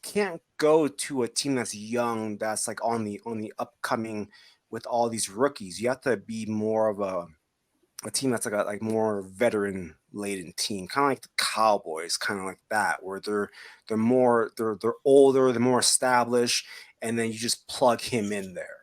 [SPEAKER 4] can't go to a team that's young, that's like on the upcoming with all these rookies, you have to be more of a team that's like more veteran laden team, kind of like the Cowboys, kind of like that, where they're older, they're more established, and then you just plug him in there.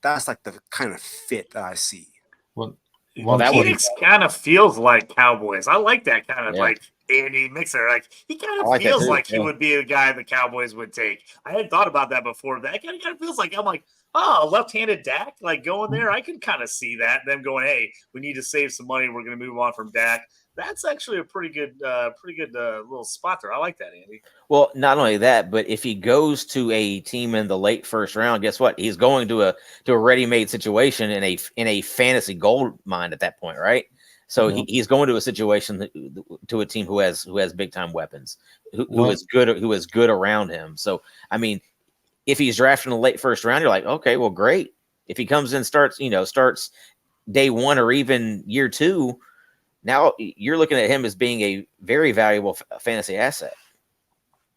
[SPEAKER 4] That's like the kind of fit that I see.
[SPEAKER 2] Well,
[SPEAKER 1] that would-
[SPEAKER 3] Phoenix kind of feels like Cowboys. I like that kind of
[SPEAKER 1] Yeah.
[SPEAKER 3] like Andy Mixer. Like he kind
[SPEAKER 1] I
[SPEAKER 3] of
[SPEAKER 1] like that
[SPEAKER 3] feels
[SPEAKER 1] too,
[SPEAKER 3] like he
[SPEAKER 1] yeah.
[SPEAKER 3] would be a guy the Cowboys would take. I hadn't thought about that before. That kind of feels like I'm like, oh, left-handed Dak, like going there. I can kind of see that. Them going, hey, we need to save some money. We're going to move on from Dak. That's actually a pretty good little spot there. I like that, Andy.
[SPEAKER 1] Well, not only that, but if he goes to a team in the late first round, guess what? He's going to a ready-made situation in a fantasy gold mine at that point, right? So he's going to a situation to a team who has big time weapons, who is good around him. So I mean, if he's drafted in the late first round, you're like, okay, well, great. If he comes in, starts day one or even year two, now you're looking at him as being a very valuable fantasy asset.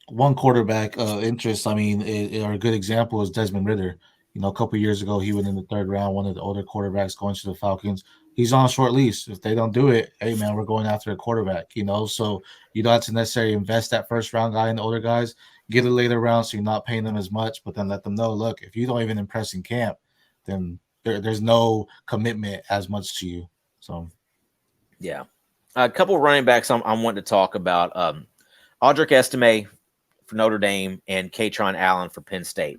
[SPEAKER 2] One quarterback interest, I mean, or a good example is Desmond Ridder. You know, a couple of years ago, he went in the third round, one of the older quarterbacks going to the Falcons. He's on a short lease. If they don't do it, hey, man, we're going after a quarterback, you know? So you don't have to necessarily invest that first round guy in the older guys. Get it later round so you're not paying them as much, but then let them know, look, if you don't even impress in camp, then there's no commitment as much to you. So,
[SPEAKER 1] yeah. A couple of running backs I'm wanting to talk about. Audric Estime for Notre Dame and Katron Allen for Penn State.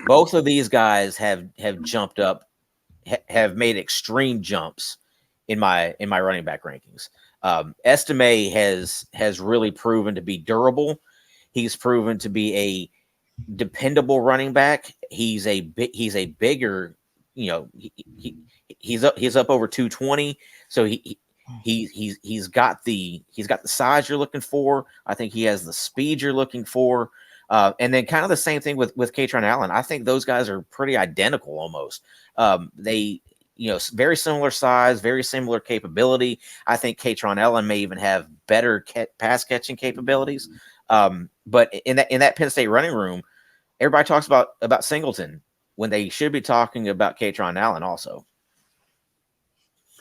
[SPEAKER 1] Both of these guys have jumped up, have made extreme jumps in my running back rankings. Estime has really proven to be durable. He's proven to be a dependable running back. He's a bigger, you know, he's up over 220. So he's got the size you're looking for. I think he has the speed you're looking for. And then kind of the same thing with Katron Allen. I think those guys are pretty identical almost. They, you know, very similar size, very similar capability. I think Katron Allen may even have better pass catching capabilities. But in that Penn State running room, everybody talks about Singleton when they should be talking about Katron Allen also.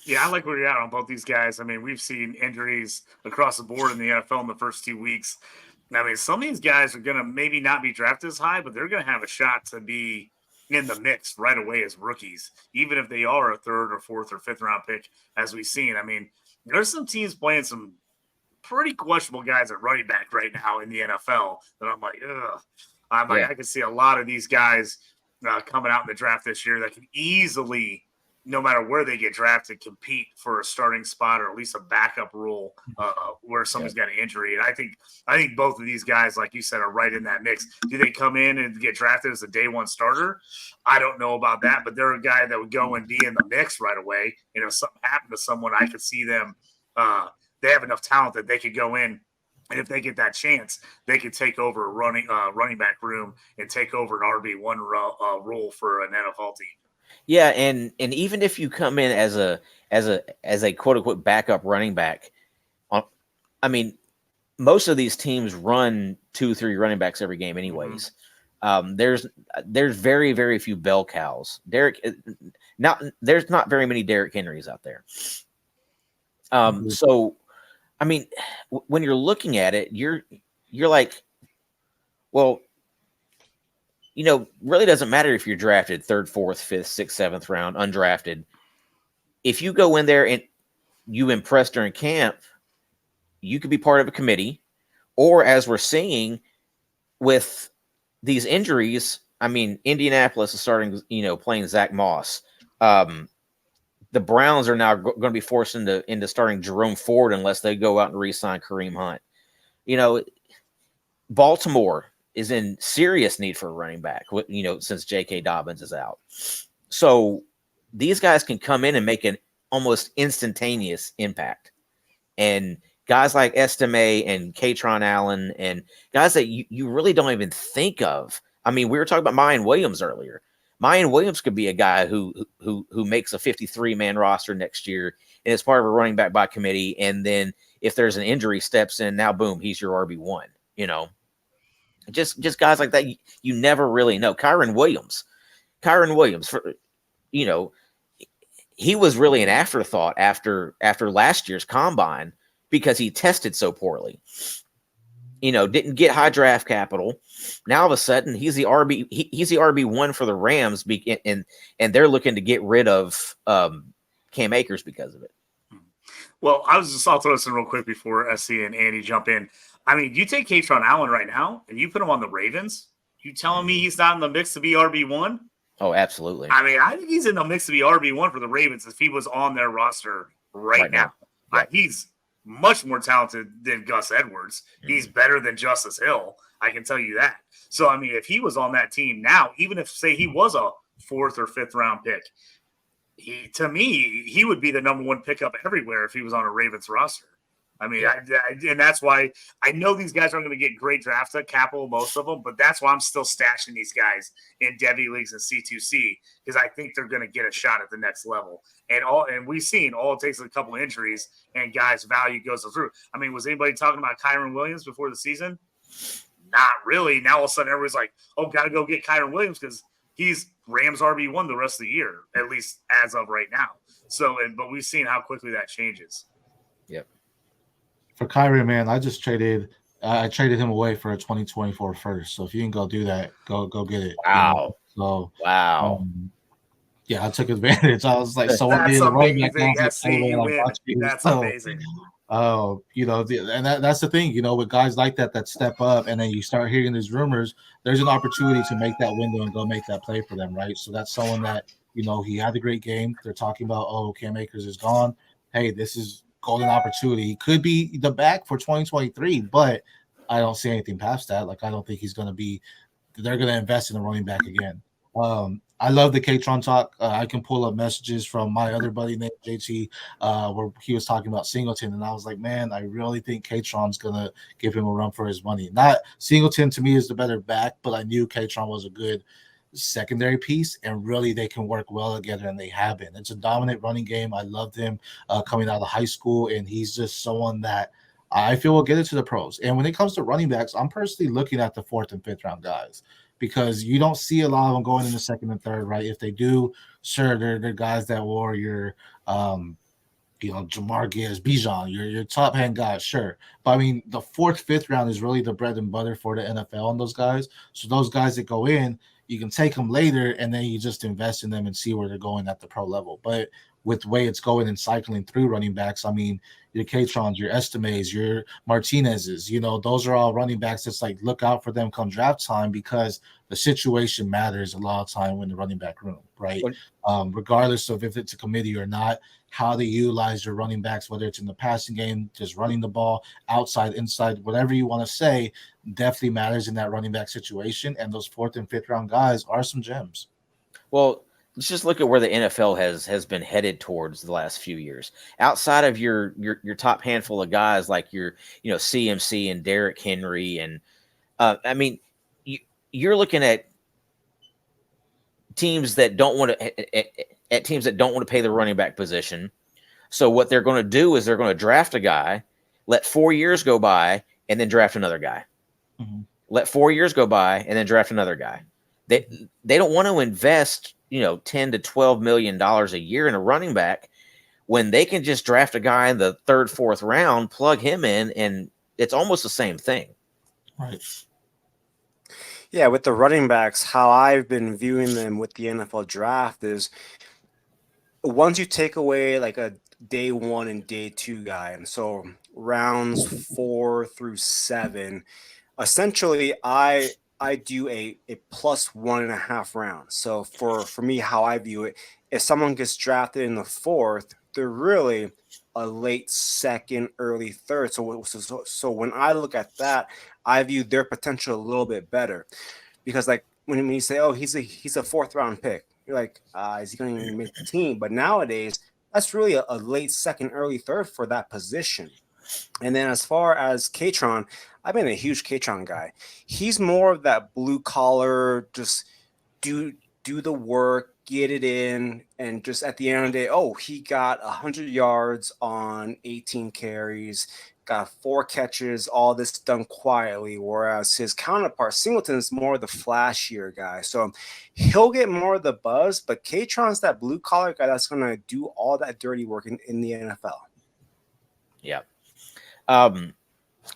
[SPEAKER 3] Yeah, I like where you're at on both these guys. I mean, we've seen injuries across the board in the NFL in the first 2 weeks. I mean, some of these guys are going to maybe not be drafted as high, but they're going to have a shot to be in the mix right away as rookies, even if they are a third or fourth or fifth round pick, as we've seen. I mean, there's some teams playing some pretty questionable guys at running back right now in the NFL that I'm like, ugh. I can see a lot of these guys coming out in the draft this year that can easily, no matter where they get drafted, compete for a starting spot or at least a backup role where someone's got an injury. And I think both of these guys, like you said, are right in that mix. Do they come in and get drafted as a day one starter? I don't know about that, but they're a guy that would go and be in the mix right away. You know, if something happened to someone, I could see them. They have enough talent that they could go in. And if they get that chance, they could take over a running back room and take over an RB1 role for an NFL team.
[SPEAKER 1] Yeah, and even if you come in as a quote unquote backup running back, I mean, most of these teams run 2-3 running backs every game, anyways. Mm-hmm. There's very, very few bell cows. There's not very many Derrick Henrys out there. So, I mean, when you're looking at it, you're like, well, you know, really doesn't matter if you're drafted 3rd, 4th, 5th, 6th, 7th round, undrafted. If you go in there and you impress during camp, you could be part of a committee. Or as we're seeing with these injuries, I mean, Indianapolis is starting, you know, playing Zach Moss. The Browns are now going to be forced into starting Jerome Ford unless they go out and re-sign Kareem Hunt. You know, Baltimore is in serious need for a running back, you know, since J.K. Dobbins is out. So these guys can come in and make an almost instantaneous impact. And guys like Estime and Katron Allen and guys that you really don't even think of. I mean, we were talking about Mayan Williams earlier. Mayan Williams could be a guy who makes a 53-man roster next year and is part of a running back by committee. And then if there's an injury, steps in. Now, boom, he's your RB1, you know. Just guys like that. You never really know. Kyron Williams, for, he was really an afterthought after last year's combine because he tested so poorly. Didn't get high draft capital. Now all of a sudden he's the RB1 for the Rams, and they're looking to get rid of Cam Akers because of it.
[SPEAKER 3] Well, I'll throw this in real quick before SC and Andy jump in. I mean, you take Katron Allen right now and you put him on the Ravens. You telling me he's not in the mix to be RB1?
[SPEAKER 1] Oh, absolutely.
[SPEAKER 3] I mean, I think he's in the mix to be RB1 for the Ravens if he was on their roster right now. Yeah. He's much more talented than Gus Edwards. Mm-hmm. He's better than Justice Hill. I can tell you that. So, I mean, if he was on that team now, even if, say, he was a 4th or 5th round pick, to me, he would be the number 1 pickup everywhere if he was on a Ravens roster. I mean, and that's why I know these guys aren't going to get great draft capital, most of them, but that's why I'm still stashing these guys in Devy leagues and C2C because I think they're going to get a shot at the next level. And we've seen all it takes is a couple of injuries and guys' value goes through. I mean, was anybody talking about Kyron Williams before the season? Not really. Now all of a sudden everybody's like, oh, got to go get Kyron Williams because he's Rams RB1 the rest of the year, at least as of right now. So, but we've seen how quickly that changes.
[SPEAKER 1] Yep.
[SPEAKER 2] For Kyrie, man, I traded him away for a 2024 first. So if you can go do that, go get it.
[SPEAKER 1] Wow.
[SPEAKER 2] So
[SPEAKER 1] wow.
[SPEAKER 2] Yeah, I took advantage. I was like, so
[SPEAKER 3] that's amazing.
[SPEAKER 2] That's
[SPEAKER 3] amazing.
[SPEAKER 2] And that's the thing, with guys like that step up, and then you start hearing these rumors. There's an opportunity to make that window and go make that play for them, right? So that's someone that he had a great game. They're talking about, Cam Akers is gone. Hey, this is golden opportunity. He could be the back for 2023, but I don't see anything past that. Like, I don't think he's going to be. They're going to invest in the running back again. I love the Katron talk. I can pull up messages from my other buddy named JT where he was talking about Singleton, and I was like, man, I really think Katron's going to give him a run for his money. Not Singleton to me is the better back, but I knew Katron was a good secondary piece, and really they can work well together, and they have been. It's a dominant running game. I loved him coming out of high school, and he's just someone that I feel will get into the pros. And when it comes to running backs, I'm personally looking at the 4th and 5th round guys, because you don't see a lot of them going in the 2nd and 3rd, right? If they do, sure, they're guys that were your Jamar Gibbs, Bijan, your top hand guys, sure. But I mean, the 4th, 5th round is really the bread and butter for the NFL and those guys. So those guys that go in, you can take them later, and then you just invest in them and see where they're going at the pro level. But with the way it's going and cycling through running backs, I mean, your Katrons, your Estimes, your Martinez's, those are all running backs that's like, look out for them come draft time, because the situation matters a lot of time in the running back room, right? Regardless of if it's a committee or not, how they utilize your running backs, whether it's in the passing game, just running the ball, outside, inside, whatever you want to say, definitely matters in that running back situation. And those 4th and 5th round guys are some gems.
[SPEAKER 1] Well, let's just look at where the NFL has been headed towards the last few years. Outside of your top handful of guys like your CMC and Derrick Henry, and I mean, you're looking at teams that don't want to pay the running back position. So what they're going to do is they're going to draft a guy, let 4 years go by, and then draft another guy. Mm-hmm. Let 4 years go by and then draft another guy. They don't want to invest $10 to $12 million a year in a running back when they can just draft a guy in the 3rd, 4th round, plug him in, and it's almost the same thing.
[SPEAKER 2] Right.
[SPEAKER 4] Yeah, with the running backs, how I've been viewing them with the NFL draft is once you take away like a day 1 and day 2 guy, and so rounds 4 through 7, essentially I do a plus 1.5 rounds. So for me, how I view it, if someone gets drafted in the 4th, they're really a late 2nd, early 3rd. So when I look at that, I view their potential a little bit better, because like when you say, oh, he's a 4th round pick, you're like, is he going to make the team? But nowadays, that's really a late 2nd, early 3rd for that position. And then as far as Katron, I've been a huge Katron guy. He's more of that blue collar, just do the work, get it in, and just at the end of the day, oh, he got 100 yards on 18 carries, got 4 catches, all this done quietly, whereas his counterpart, Singleton, is more of the flashier guy. So he'll get more of the buzz, but K-Tron's that blue-collar guy that's going to do all that dirty work in the NFL.
[SPEAKER 1] Yeah.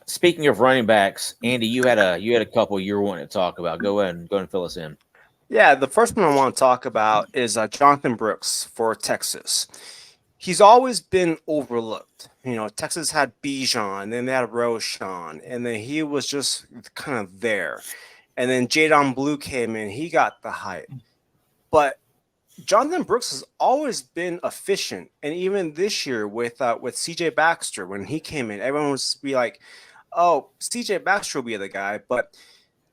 [SPEAKER 1] Speaking of running backs, Andy, you had a couple you were wanting to talk about. Go ahead and fill us in.
[SPEAKER 4] Yeah, the first one I want to talk about is Jonathan Brooks for Texas. He's always been overlooked. Texas had Bijan, then they had Roshan, and then he was just kind of there. And then Jadon Blue came in, he got the hype. But Jonathan Brooks has always been efficient, and even this year with CJ Baxter, when he came in, everyone was be like, "Oh, CJ Baxter will be the guy." But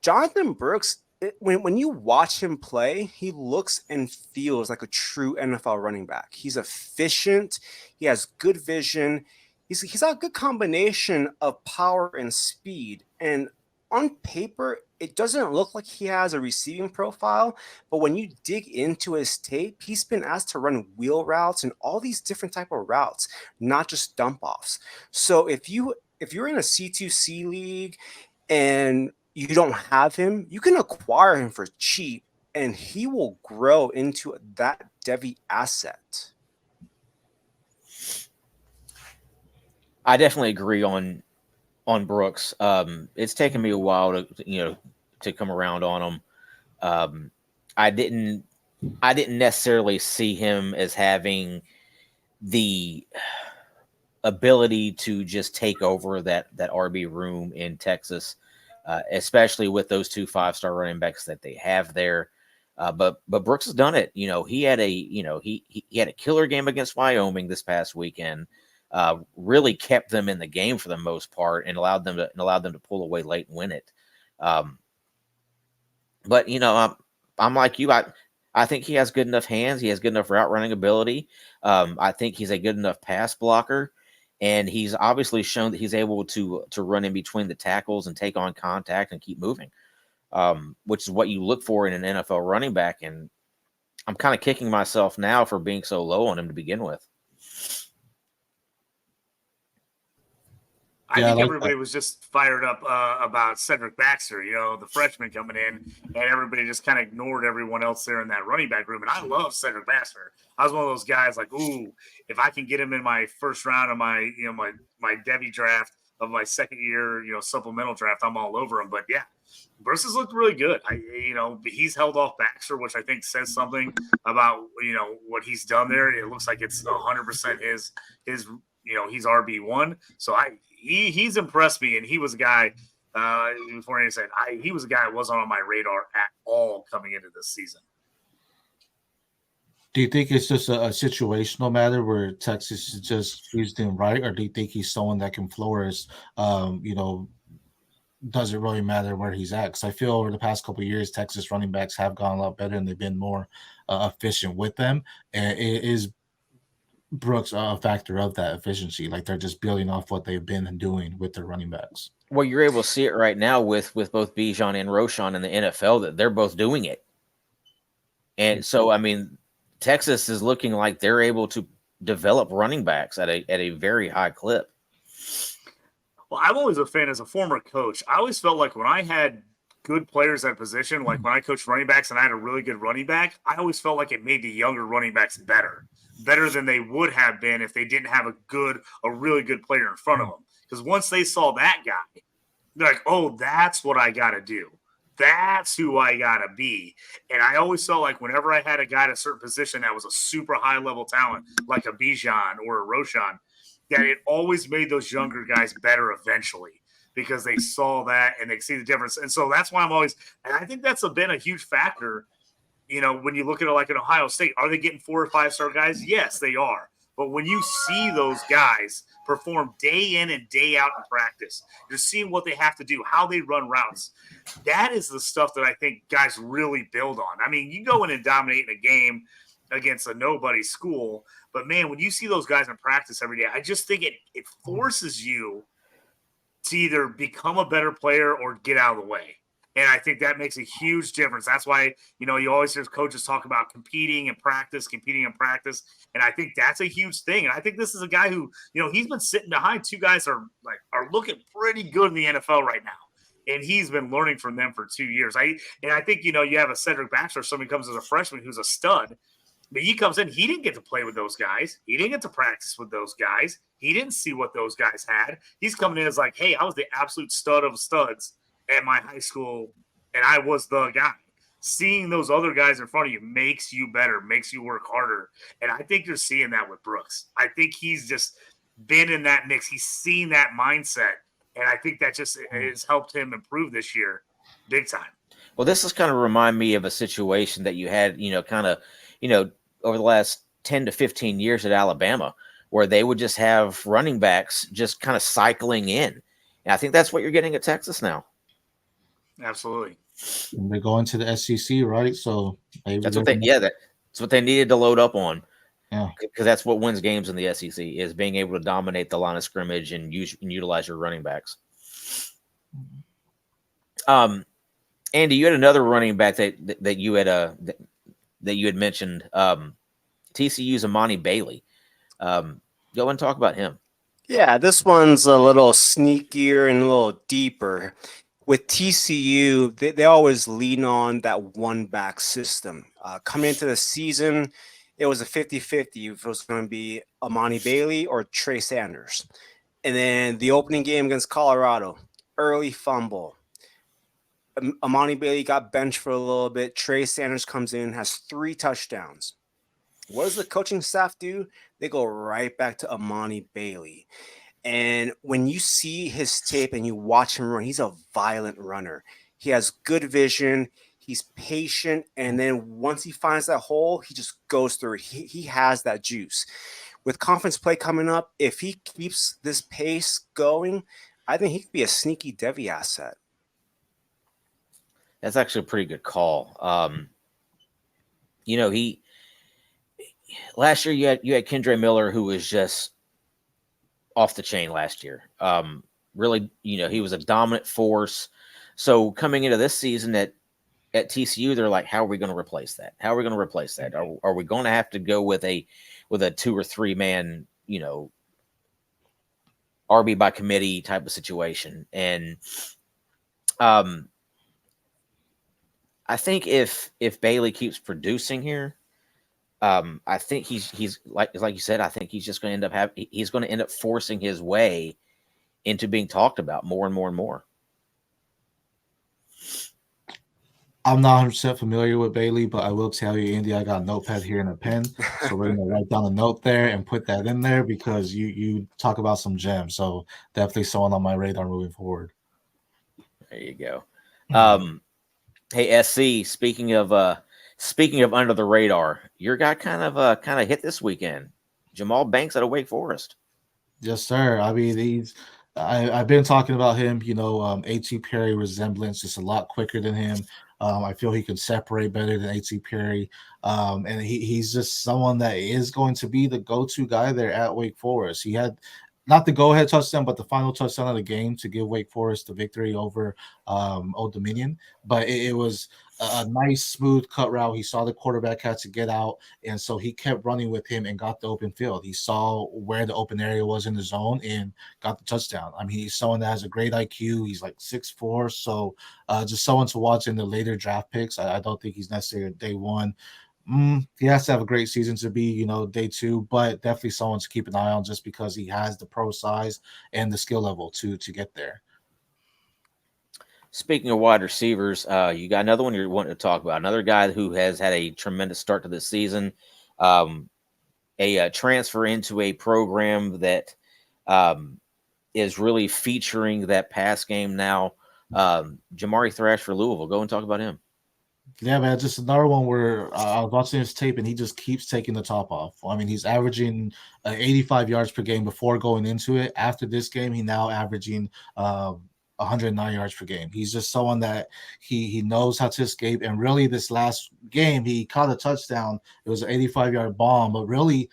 [SPEAKER 4] Jonathan Brooks, when you watch him play, he looks and feels like a true NFL running back. He's efficient. He has good vision. He's got a good combination of power and speed. And on paper, it doesn't look like he has a receiving profile, but when you dig into his tape, he's been asked to run wheel routes and all these different type of routes, not just dump offs. So if you're in a C2C league and you don't have him, you can acquire him for cheap and he will grow into that Devy asset.
[SPEAKER 1] I definitely agree on Brooks. It's taken me a while to come around on him. I didn't necessarily see him as having the ability to just take over that RB room in Texas, especially with those 2 5-star running backs that they have there. But Brooks has done it. He had a killer game against Wyoming this past weekend. Really kept them in the game for the most part and allowed them to pull away late and win it. But I'm like you. I think he has good enough hands. He has good enough route running ability. I think he's a good enough pass blocker, and he's obviously shown that he's able to run in between the tackles and take on contact and keep moving, which is what you look for in an NFL running back. And I'm kind of kicking myself now for being so low on him to begin with.
[SPEAKER 3] I think everybody was just fired up about Cedric Baxter, the freshman coming in, and everybody just kind of ignored everyone else there in that running back room. And I love Cedric Baxter. I was one of those guys like, ooh, if I can get him in my first round of my Devy draft of my second year, supplemental draft, I'm all over him. But yeah, Brooks has looked really good. He's held off Baxter, which I think says something about what he's done there. It looks like it's 100% his. He's RB1. So he's impressed me, and he was a guy before he said he was a guy that wasn't on my radar at all coming into this season.
[SPEAKER 2] Do you think it's just a situational matter where Texas is just used him right, or do you think he's someone that can flourish? Doesn't really matter where he's at, because I feel over the past couple of years, Texas running backs have gone a lot better and they've been more efficient with them. And it is Brooks a factor of that efficiency? Like they're just building off what they've been doing with their running backs.
[SPEAKER 1] Well, you're able to see it right now with both Bijan and Roshan in the NFL that they're both doing it. And so, Texas is looking like they're able to develop running backs at a very high clip.
[SPEAKER 3] Well, I'm always a fan as a former coach. I always felt like when I had good players at position, like when I coached running backs and I had a really good running back, I always felt like it made the younger running backs better than they would have been if they didn't have a really good player in front of them. Because once they saw that guy, they're like, oh, that's what I got to do. That's who I got to be. And I always felt like whenever I had a guy at a certain position that was a super high-level talent, like a Bijan or a Roshan, that it always made those younger guys better eventually because they saw that and they see the difference. And so that's why and I think that's been a huge factor. When you look at it like an Ohio State, are they getting 4 or 5-star guys? Yes, they are. But when you see those guys perform day in and day out in practice, you're seeing what they have to do, how they run routes. That is the stuff that I think guys really build on. You go in and dominate in a game against a nobody school, but man, when you see those guys in practice every day, I just think it forces you to either become a better player or get out of the way. And I think that makes a huge difference. That's why, you always hear coaches talk about competing in practice. And I think that's a huge thing. And I think this is a guy who, he's been sitting behind two guys that are looking pretty good in the NFL right now. And he's been learning from them for 2 years. I think, you have a Cedric Baxter, somebody comes as a freshman who's a stud. But he comes in, he didn't get to play with those guys. He didn't get to practice with those guys. He didn't see what those guys had. He's coming in as like, hey, I was the absolute stud of studs at my high school, and I was the guy. Seeing those other guys in front of you makes you better, makes you work harder. And I think you're seeing that with Brooks. I think he's just been in that mix. He's seen that mindset. And I think that just has helped him improve this year big time.
[SPEAKER 1] Well, this is kind of remind me of a situation that you had, over the last 10 to 15 years at Alabama, where they would just have running backs just kind of cycling in. And I think that's what you're getting at Texas now.
[SPEAKER 3] Absolutely.
[SPEAKER 2] And they're going to the SEC, right? So
[SPEAKER 1] that's what that's what they needed to load up on.
[SPEAKER 2] Yeah,
[SPEAKER 1] because that's what wins games in the SEC is being able to dominate the line of scrimmage and utilize your running backs. Andy, you had another running back that you had mentioned. TCU's Amani Bailey. Go and talk about him.
[SPEAKER 4] Yeah, this one's a little sneakier and a little deeper. With TCU, they always lean on that one-back system. Coming into the season, it was a 50-50 if it was going to be Amani Bailey or Trey Sanders. And then the opening game against Colorado, early fumble. Amani Bailey got benched for a little bit. Trey Sanders comes in, has 3 touchdowns. What does the coaching staff do? They go right back to Amani Bailey. And when you see his tape and you watch him run, he's a violent runner. He has good vision. He's patient. And then once he finds that hole, he just goes through it. He has that juice. With conference play coming up, if he keeps this pace going, I think he could be a sneaky Devy asset.
[SPEAKER 1] That's actually a pretty good call. Last year you had Kendre Miller, who was just off the chain last year. Really, he was a dominant force. So coming into this season at TCU, they're like, how are we going to replace that? Are we going to have to go with a 2 or 3 man, RB by committee type of situation? And I think if Bailey keeps producing here, I think he's like you said, I think he's just going to end up forcing his way into being talked about more and more and more.
[SPEAKER 2] I'm not 100% familiar with Bailey, but I will tell you, Andy, I got a notepad here and a pen. So we're going to write down a note there and put that in there because you talk about some gems. So definitely someone on my radar moving forward.
[SPEAKER 1] There you go. Hey, SC, speaking of under the radar, your guy kind of hit this weekend. Jamal Banks out of Wake Forest.
[SPEAKER 2] Yes, sir. I mean, I've been talking about him, A.T. Perry resemblance, just a lot quicker than him. I feel he can separate better than A.T. Perry. And he's just someone that is going to be the go-to guy there at Wake Forest. He had not the go-ahead touchdown, but the final touchdown of the game to give Wake Forest the victory over Old Dominion. But it was a nice, smooth cut route. He saw the quarterback had to get out, and so he kept running with him and got the open field. He saw where the open area was in the zone and got the touchdown. I mean, he's someone that has a great IQ. He's like 6'4", so just someone to watch in the later draft picks. I don't think he's necessarily day one. He has to have a great season to be, day 2, but definitely someone to keep an eye on just because he has the pro size and the skill level to get there.
[SPEAKER 1] Speaking of wide receivers, you got another one you're wanting to talk about. Another guy who has had a tremendous start to this season, a transfer into a program that is really featuring that pass game now. Jamari Thrash for Louisville. Go and talk about him.
[SPEAKER 2] Yeah, man, just another one where I was watching his tape and he just keeps taking the top off. I mean, he's averaging 85 yards per game before going into it. After this game, he's now averaging 109 yards per game. He's just someone that he knows how to escape. And really, this last game, he caught a touchdown. It was an 85-yard bomb, but really,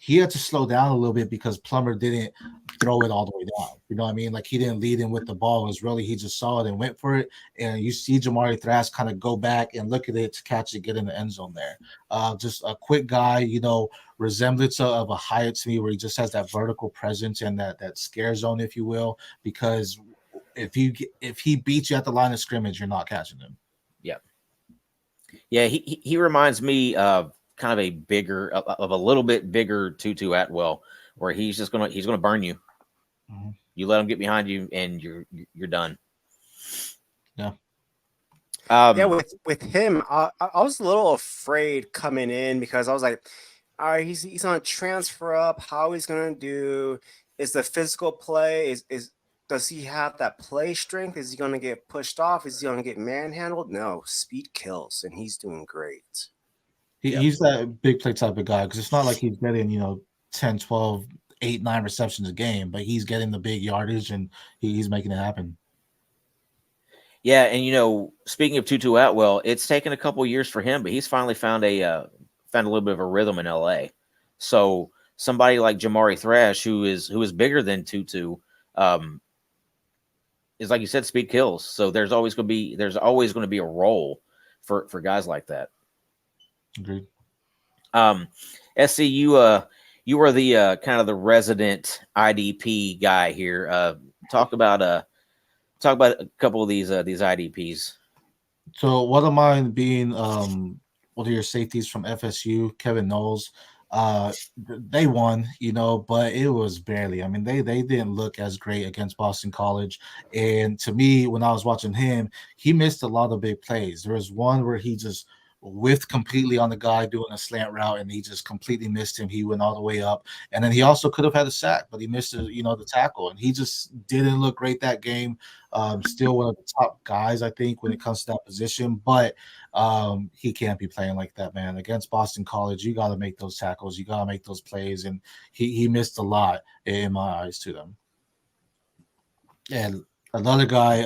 [SPEAKER 2] he had to slow down a little bit because Plummer didn't throw it all the way down. You know what I mean? Like he didn't lead in with the ball. It was really he just saw it and went for it. And you see Jamari Thrash kind of go back and look at it to catch it, get in the end zone there. Just a quick guy, resemblance of a Hyatt to me, where he just has that vertical presence and that scare zone, if you will. Because if he beats you at the line of scrimmage, you're not catching him.
[SPEAKER 1] Yeah, he reminds me of kind of a little bit bigger Tutu Atwell, where he's gonna burn you.
[SPEAKER 2] Mm-hmm.
[SPEAKER 1] You let him get behind you, and you're done.
[SPEAKER 2] Yeah.
[SPEAKER 4] With him, I was a little afraid coming in because I was like, all right, he's on a transfer up. How he's gonna do? Is the physical play? Does he have that play strength? Is he gonna get pushed off? Is he gonna get manhandled? No, speed kills, and he's doing great.
[SPEAKER 2] He's that big play type of guy because it's not like he's getting 10, 12, 8, 9 receptions a game, but he's getting the big yardage and he's making it happen.
[SPEAKER 1] Yeah, and speaking of Tutu Atwell, it's taken a couple years for him, but he's finally found a little bit of a rhythm in LA. So somebody like Jamari Thrash, who is bigger than Tutu, is, like you said, speed kills. So there's always going to be a role for guys like that.
[SPEAKER 2] Agreed.
[SPEAKER 1] SC, you are the kind of the resident IDP guy here. Talk about a couple of these IDPs.
[SPEAKER 2] So one of mine being one of your safeties from FSU, Kevin Knowles. They won, but it was barely. I mean, they didn't look as great against Boston College. And to me, when I was watching him, he missed a lot of big plays. There was one where he just whiffed completely on the guy doing a slant route, and he just completely missed him. He went all the way up, and then he also could have had a sack, but he missed the tackle, and he just didn't look great that game. Still one of the top guys, I think, when it comes to that position, but he can't be playing like that, man. Against Boston College, you got to make those tackles, you got to make those plays, and he missed a lot in my eyes to them. And another guy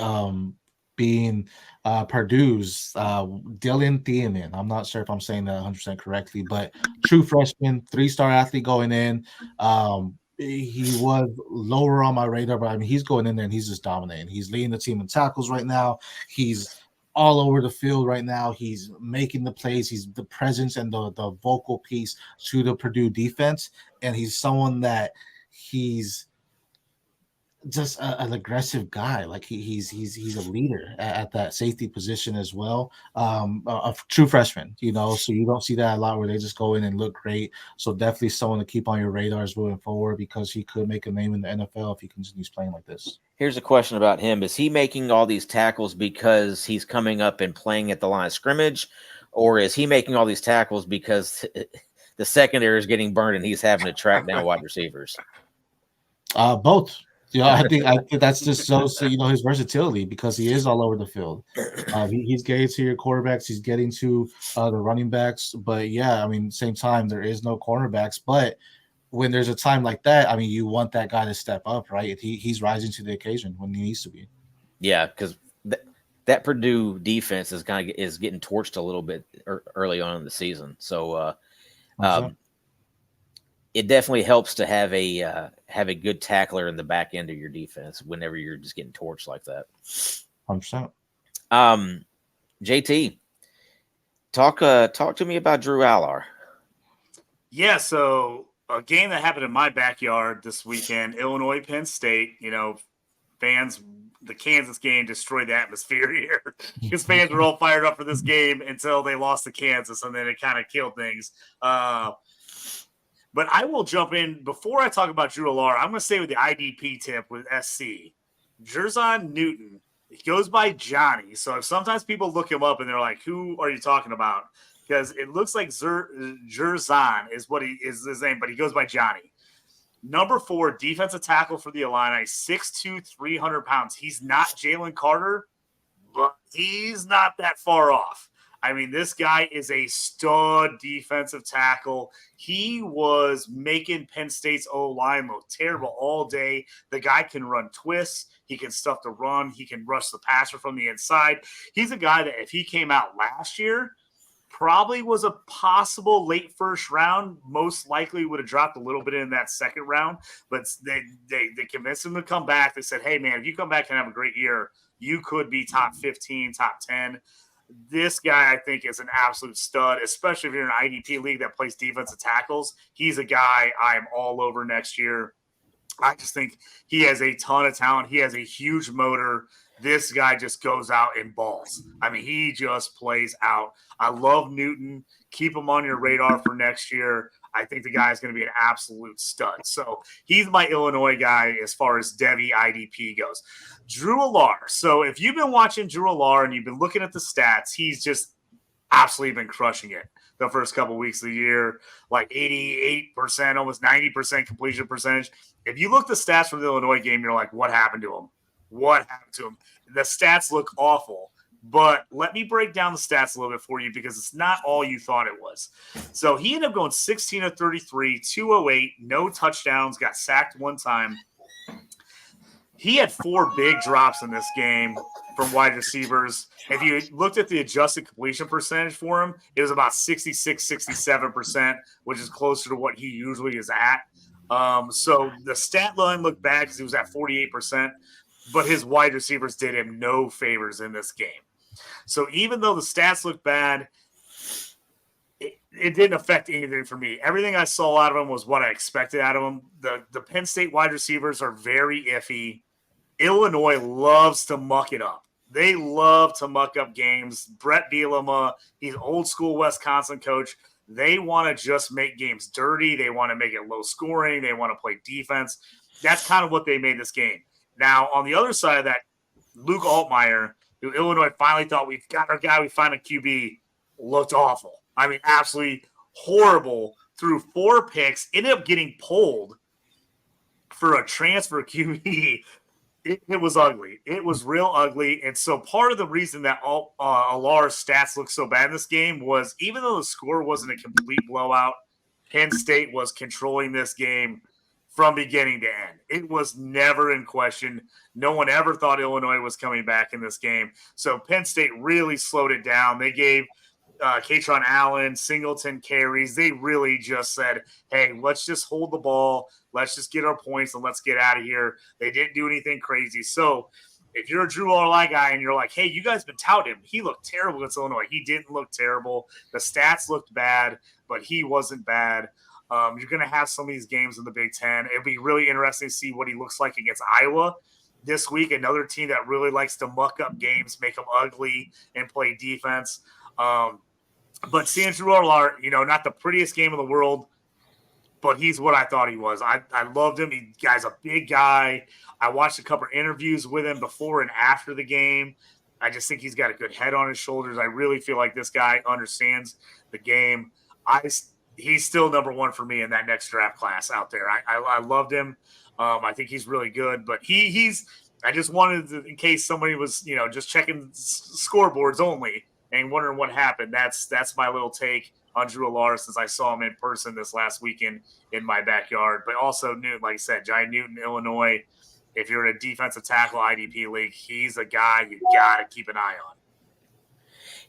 [SPEAKER 2] being Purdue's Dylan Thiemann. I'm not sure if I'm saying that 100% correctly, but true freshman, 3-star athlete going in. He was lower on my radar, but I mean, he's going in there and he's just dominating. He's leading the team in tackles right now. He's all over the field right now. He's making the plays. He's the presence and the vocal piece to the Purdue defense. And he's someone that he's just an aggressive guy. Like he's a leader at that safety position as well. A true freshman, so you don't see that a lot where they just go in and look great. So definitely someone to keep on your radars moving forward because he could make a name in the NFL if he continues playing like this. Here's
[SPEAKER 1] a question about him. Is he making all these tackles because he's coming up and playing at the line of scrimmage, or is he making all these tackles because the secondary is getting burned and he's having to track down wide receivers?
[SPEAKER 2] Both. I think that's just shows his versatility because he is all over the field. He's getting to your quarterbacks, he's getting to the running backs. But yeah, I mean, same time there is no cornerbacks. But when there's a time like that, I mean, you want that guy to step up, right? He's rising to the occasion when he needs to be.
[SPEAKER 1] Yeah, because that Purdue defense is getting torched a little bit early on in the season. So it definitely helps to have a good tackler in the back end of your defense whenever you're just getting torched like that.
[SPEAKER 2] 100%.
[SPEAKER 1] JT, talk to me about Drew Allar.
[SPEAKER 3] Yeah, so a game that happened in my backyard this weekend, Illinois Penn State. Fans, the Kansas game destroyed the atmosphere here because fans were all fired up for this game until they lost to Kansas, and then it kind of killed things. But I will jump in before I talk about Drew Allar. I'm going to stay with the IDP tip with SC. Jerzon Newton. He goes by Johnny. So sometimes people look him up and they're like, "Who are you talking about?" Because it looks like Jerzon is what he is his name, but he goes by Johnny. Number 4, defensive tackle for the Illini, 6'2", 300 pounds. He's not Jalen Carter, but he's not that far off. I mean, this guy is a stud defensive tackle. He was making Penn State's O-line look terrible all day. The guy can run twists. He can stuff the run. He can rush the passer from the inside. He's a guy that if he came out last year, probably was a possible late first round. Most likely would have dropped a little bit in that second round, but they convinced him to come back. They said, hey, man, if you come back and have a great year, you could be top 15, top 10. This guy, I think, is an absolute stud, especially if you're in an IDP league that plays defensive tackles. He's a guy I'm all over next year. I just think he has a ton of talent. He has a huge motor. This guy just goes out and balls. I mean, he just plays out. I love Newton. Keep him on your radar for next year. I think the guy is going to be an absolute stud. So he's my Illinois guy as far as Devy IDP goes. Drew Allar. So if you've been watching Drew Allar and you've been looking at the stats, he's just absolutely been crushing it the first couple of weeks of the year, like 88%, almost 90% completion percentage. If you look at the stats from the Illinois game, you're like, what happened to him? What happened to him? The stats look awful. But let me break down the stats a little bit for you because it's not all you thought it was. So he ended up going 16 of 33, 208, no touchdowns, got sacked one time. He had 4 big drops in this game from wide receivers. If you looked at the adjusted completion percentage for him, it was about 66, 67%, which is closer to what he usually is at. So the stat line looked bad because he was at 48%, but his wide receivers did him no favors in this game. So even though the stats look bad, it didn't affect anything for me. Everything I saw out of him was what I expected out of him. The Penn State wide receivers are very iffy. Illinois loves to muck it up. They love to muck up games. Brett Bielema, he's old school Wisconsin coach. They want to just make games dirty. They want to make it low scoring. They want to play defense. That's kind of what they made this game. Now, on the other side of that, Luke Altmaier, who Illinois finally thought we've got our guy, we find a QB, looked awful. I mean, absolutely horrible. Threw 4 picks, ended up getting pulled for a transfer QB. It was ugly. It was real ugly. And so part of the reason that Allar's stats looked so bad in this game was even though the score wasn't a complete blowout, Penn State was controlling this game from beginning to end. It was never in question. No one ever thought Illinois was coming back in this game. So Penn State really slowed it down. They gave Katron Allen, Singleton carries. They really just said, hey, let's just hold the ball. Let's just get our points and let's get out of here. They didn't do anything crazy. So if you're a Drew Allar guy and you're like, hey, you guys been touting him, he looked terrible against Illinois. He didn't look terrible. The stats looked bad, but he wasn't bad. You're going to have some of these games in the Big Ten. It'll be really interesting to see what he looks like against Iowa this week, another team that really likes to muck up games, make them ugly, and play defense. But seeing Drew Allar, not the prettiest game in the world, but he's what I thought he was. I loved him. Guy's a big guy. I watched a couple of interviews with him before and after the game. I just think he's got a good head on his shoulders. I really feel like this guy understands the game. He's still number 1 for me in that next draft class out there. I loved him. I think he's really good, but he's. I just wanted to, in case somebody was just checking scoreboards only and wondering what happened. That's my little take on Drew Allar since I saw him in person this last weekend in my backyard. But also Newton, like I said, Johnny Newton, Illinois. If you're in a defensive tackle IDP league, he's a guy you got to keep an eye on.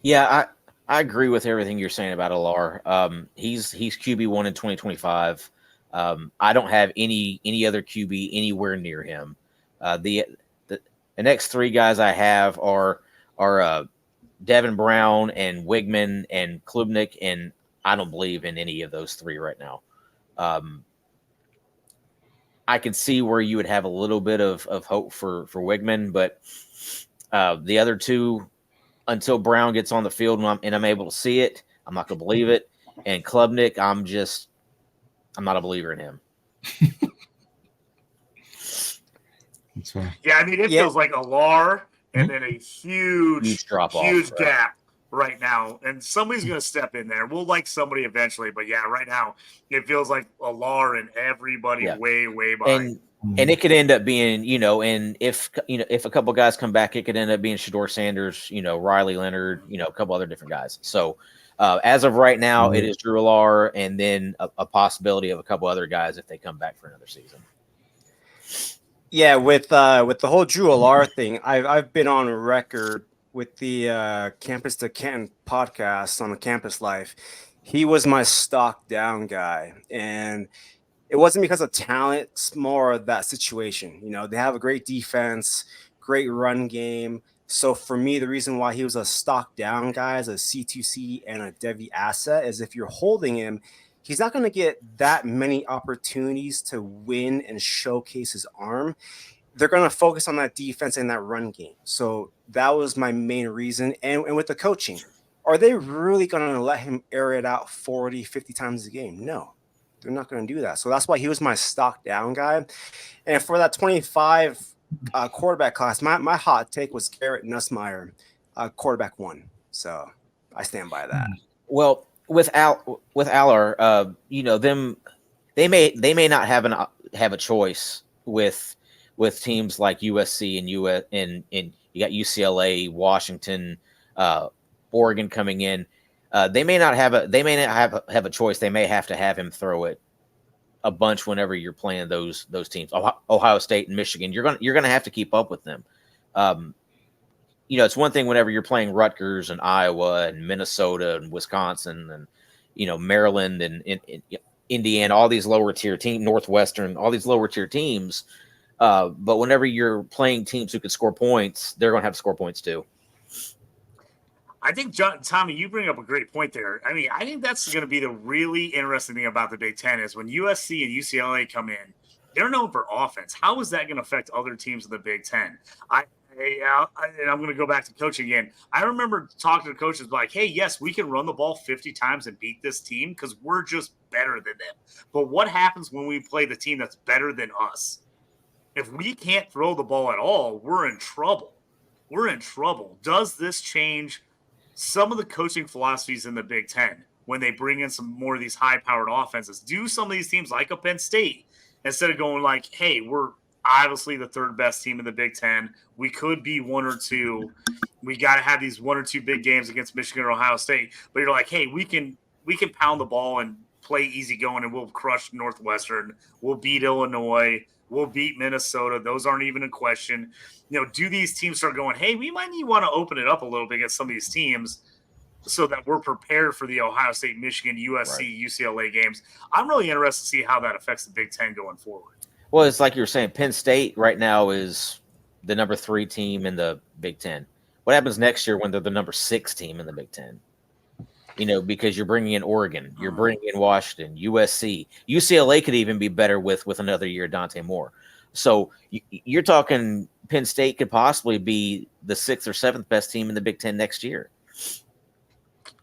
[SPEAKER 1] Yeah, I agree with everything you're saying about Allar. He's QB1 in 2025. I don't have any other QB anywhere near him. The next 3 guys I have are Devin Brown and Wigman and Klubnik, and I don't believe in any of those 3 right now. I can see where you would have a little bit of hope for Wigman, but the other 2, until Brown gets on the field and I'm able to see it, I'm not going to believe it. And Klubnik, I'm not a believer in him.
[SPEAKER 3] Yeah, I mean, it feels like Allar and then a huge
[SPEAKER 1] drop-off,
[SPEAKER 3] huge gap right now. And somebody's going to step in there. We'll like somebody eventually, but yeah, right now it feels like Allar and everybody way, way behind.
[SPEAKER 1] And it could end up being, and if a couple of guys come back, it could end up being Shedeur Sanders, Riley Leonard, a couple other different guys. So as of right now, it is Drew Allar and then a possibility of a couple other guys if they come back for another season.
[SPEAKER 4] Yeah, with the whole Drew Allar thing, I've been on record with the Campus to Canton podcast on the Campus Life, he was my stock down guy. And it wasn't because of talent, it's more of that situation. You know, they have a great defense, great run game. So for me, the reason why he was a stock down guy as a C2C and a Devy asset is if you're holding him, he's not going to get that many opportunities to win and showcase his arm. They're going to focus on that defense and that run game. So that was my main reason. And with the coaching, are they really going to let him air it out 40, 50 times a game? No, they're not going to do that. So that's why he was my stock down guy. And for that 25 quarterback class, my hot take was Garrett Nussmeier, quarterback 1. So I stand by that.
[SPEAKER 1] Well, with Aller, you know, they may not have a choice with teams like USC and you got UCLA, Washington, Oregon coming in. They may not have a choice. They may have to have him throw it a bunch whenever you're playing those teams. Ohio State and Michigan, you're gonna have to keep up with them. You know, it's one thing whenever you're playing Rutgers and Iowa and Minnesota and Wisconsin and, you know, Maryland and Indiana, all these lower tier teams, Northwestern, all these lower tier teams. But whenever you're playing teams who can score points, they're going to have to score points too.
[SPEAKER 3] I think, Tommy, you bring up a great point there. I mean, I think that's going to be the really interesting thing about the Big Ten is when USC and UCLA come in, they're known for offense. How is that going to affect other teams in the Big Ten? And I'm going to go back to coaching again. I remember talking to coaches like, hey, yes, we can run the ball 50 times and beat this team because we're just better than them. But what happens when we play the team that's better than us? If we can't throw the ball at all, we're in trouble. We're in trouble. Does this change some of the coaching philosophies in the Big Ten when they bring in some more of these high-powered offenses? Do some of these teams like a Penn State, instead of going like, hey, we're obviously the third best team in the Big Ten. We could be 1 or 2. We got to have these 1 or 2 big games against Michigan or Ohio State. But you're like, hey, we can pound the ball and play easy going, and we'll crush Northwestern. We'll beat Illinois. We'll beat Minnesota. Those aren't even in question. You know, do these teams start going, hey, we might want to open it up a little bit against some of these teams so that we're prepared for the Ohio State, Michigan, USC, right, UCLA games? I'm really interested to see how that affects the Big Ten going forward.
[SPEAKER 1] Well, it's like you were saying, Penn State right now is the number 3 team in the Big Ten. What happens next year when they're the number 6 team in the Big Ten? You know, because you're bringing in Oregon, you're bringing in Washington, USC. UCLA could even be better with another year, Dante Moore. So you're talking Penn State could possibly be the 6th or 7th best team in the Big Ten next year.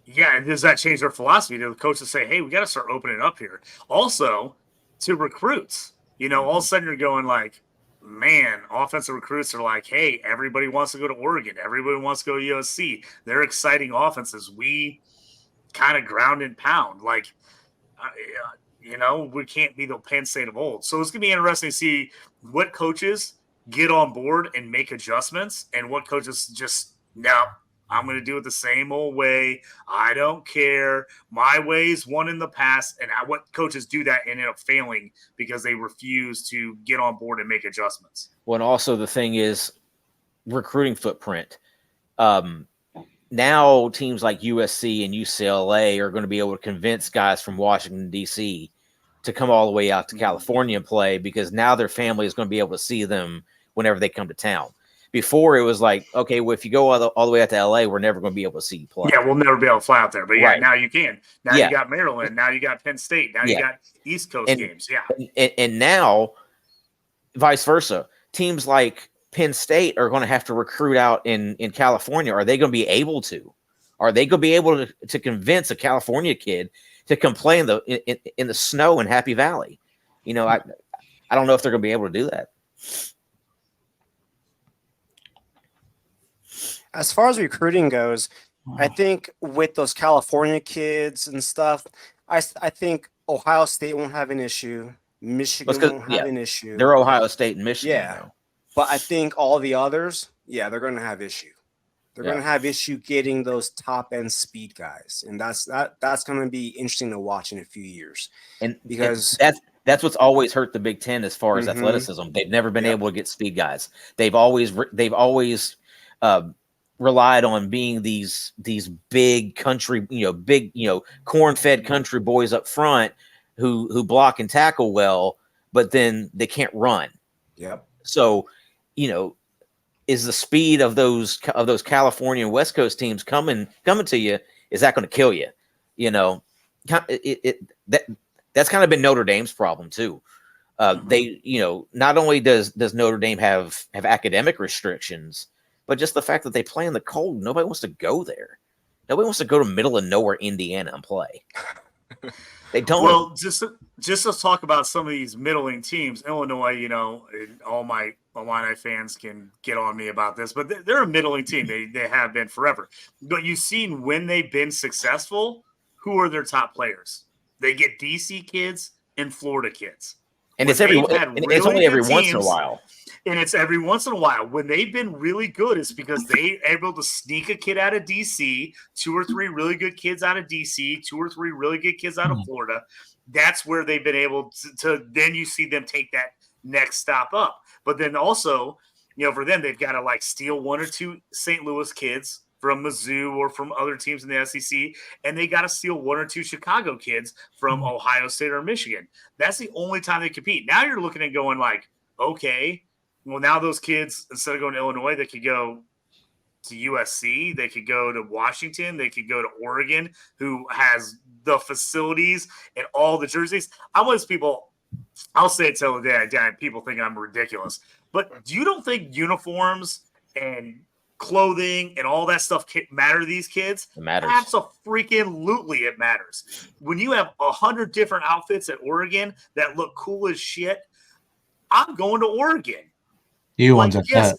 [SPEAKER 3] Yeah, and does that change their philosophy? Do the coaches say, hey, we got to start opening it up here? Also, to recruits, you know, all of a sudden you're going like, man, offensive recruits are like, hey, everybody wants to go to Oregon. Everybody wants to go to USC. They're exciting offenses. We kind of ground and pound. Like, you know, we can't be the Penn State of old. So it's going to be interesting to see what coaches get on board and make adjustments and what coaches just, no, I'm going to do it the same old way. I don't care. My way's won in the past. And what coaches do that and end up failing because they refuse to get on board and make adjustments.
[SPEAKER 1] Well, and also the thing is recruiting footprint. Now teams like USC and UCLA are going to be able to convince guys from Washington, D.C. to come all the way out to California and play because now their family is going to be able to see them whenever they come to town. Before it was like, okay, well, if you go all the way out to LA, we're never going to be able to see you play.
[SPEAKER 3] Yeah, we'll never be able to fly out there. But yeah,
[SPEAKER 1] right.
[SPEAKER 3] Now you can. Now you got Maryland. Now you got Penn State. Now you got East Coast games. Yeah.
[SPEAKER 1] And now vice versa. Teams like Penn State are going to have to recruit out in California. Are they going to be able to? Are they going to be able to convince a California kid to come play in the snow in Happy Valley? You know, I don't know if they're going to be able to do that.
[SPEAKER 4] As far as recruiting goes, I think with those California kids and stuff, I think Ohio State won't have an issue. Michigan won't have an issue.
[SPEAKER 1] They're Ohio State and Michigan.
[SPEAKER 4] Yeah. Though. But I think all the others, they're going to have issue. They're going to have issue getting those top end speed guys. And that's going to be interesting to watch in a few years.
[SPEAKER 1] And because that's what's always hurt the Big Ten as far as athleticism. They've never been able to get speed guys. They've always relied on being these big country, big, corn-fed country boys up front who block and tackle well, but then they can't run.
[SPEAKER 4] Yep.
[SPEAKER 1] So, is the speed of those California and West Coast teams coming to you, is that going to kill you? That's kind of been Notre Dame's problem too. They, not only does Notre Dame have academic restrictions, but just the fact that they play in the cold. Nobody wants to go there. Nobody wants to go to middle of nowhere Indiana and play. They don't.
[SPEAKER 3] Well, just let's talk about some of these middling teams. Illinois, and all my Illini fans can get on me about this, but they're a middling team. They have been forever. But you've seen when they've been successful, who are their top players? They get DC kids and Florida kids.
[SPEAKER 1] And it's only every once in a while.
[SPEAKER 3] And it's every once in a while. When they've been really good, it's because they're able to sneak a kid out of DC, 2 or 3 really good kids out of DC, 2 or 3 really good kids out of Florida. That's where they've been able to then you see them take that next stop up. But then also, for them, they've got to steal 1 or 2 St. Louis kids from Mizzou or from other teams in the SEC, and they got to steal 1 or 2 Chicago kids from Ohio State or Michigan. That's the only time they compete. Now you're looking at going okay, well, now those kids, instead of going to Illinois, they could go to USC, they could go to Washington, they could go to Oregon, who has the facilities and all the jerseys. I'm one of those people, I'll say it till the day I die, people think I'm ridiculous. But you don't think uniforms and clothing and all that stuff matter to these kids?
[SPEAKER 1] It matters.
[SPEAKER 3] Absolutely, it matters. When you have 100 different outfits at Oregon that look cool as shit, I'm going to Oregon. Yes,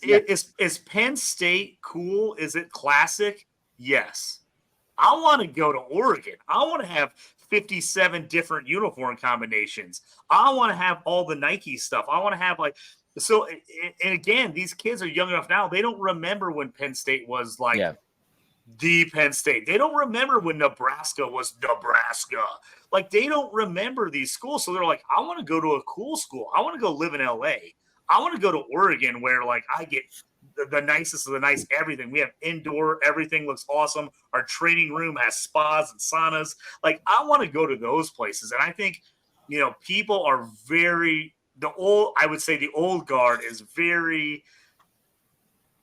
[SPEAKER 3] is Penn State cool? Is it classic? Yes. I want to go to Oregon. I want to have 57 different uniform combinations. I want to have all the Nike stuff. I want to have so, and again, these kids are young enough now. They don't remember when Penn State was the Penn State. They don't remember when Nebraska was Nebraska. They don't remember these schools. So they're I want to go to a cool school. I want to go live in LA. I want to go to Oregon where I get the nicest of the nice everything. We have indoor, everything looks awesome. Our training room has spas and saunas. I want to go to those places. And I think, people are I would say the old guard is very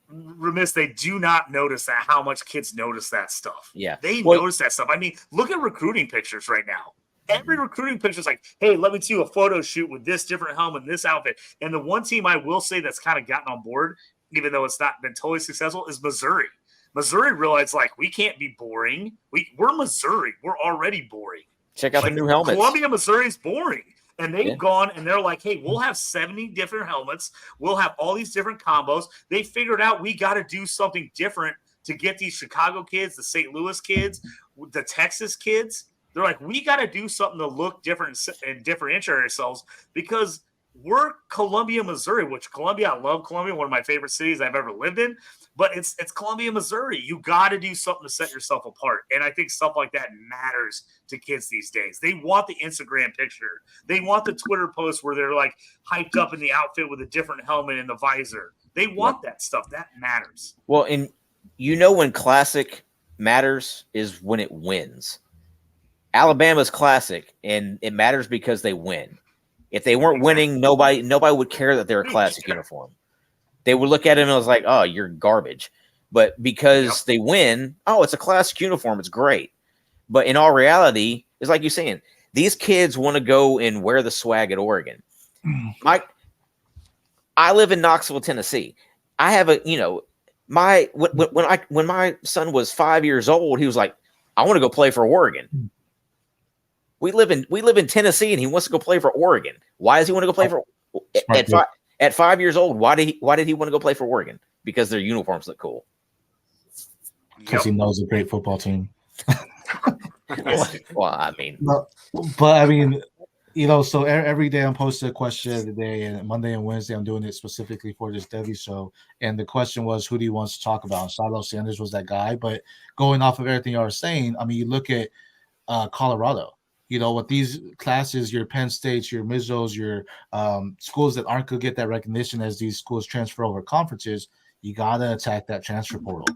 [SPEAKER 3] remiss. They do not notice how much kids notice that stuff.
[SPEAKER 1] Yeah.
[SPEAKER 3] They notice that stuff. I mean, look at recruiting pictures right now. Every recruiting picture is hey, let me do a photo shoot with this different helmet and this outfit. And the one team I will say that's kind of gotten on board, even though it's not been totally successful, is Missouri. Missouri realized we can't be boring. We're Missouri. We're already boring.
[SPEAKER 1] Check out the new helmets.
[SPEAKER 3] Columbia, Missouri is boring. And they've gone and they're hey, we'll have 70 different helmets. We'll have all these different combos. They figured out we got to do something different to get these Chicago kids, the St. Louis kids, the Texas kids. They're we got to do something to look different and differentiate ourselves because we're Columbia, Missouri, which Columbia, I love Columbia, one of my favorite cities I've ever lived in, but it's Columbia, Missouri. You got to do something to set yourself apart. And I think stuff like that matters to kids these days. They want the Instagram picture. They want the Twitter post where they're hyped up in the outfit with a different helmet and the visor. They want that stuff. That matters.
[SPEAKER 1] Well, and when classic matters is when it wins. Alabama's classic, and it matters because they win. If they weren't winning, nobody would care that they're a classic uniform. They would look at it and it was oh, you're garbage. But because they win, oh, it's a classic uniform. It's great. But in all reality, it's like you're saying, these kids want to go and wear the swag at Oregon. I live in Knoxville, Tennessee. I have when my son was 5 years old, he was I want to go play for Oregon. We live in Tennessee, and he wants to go play for Oregon. Why does he want to go play for at 5 years old? Why did he want to go play for Oregon? Because their uniforms look cool.
[SPEAKER 2] Because he knows a great football team.
[SPEAKER 1] Well, I mean,
[SPEAKER 2] so every day I'm posting a question of the day, and Monday and Wednesday I'm doing it specifically for this Devy show. And the question was, who do you want to talk about? Shiloh Sanders was that guy. But going off of everything you were saying, I mean, you look at Colorado. With these classes, your Penn States, your Mizzos, your schools that aren't going to get that recognition as these schools transfer over conferences, you got to attack that transfer portal.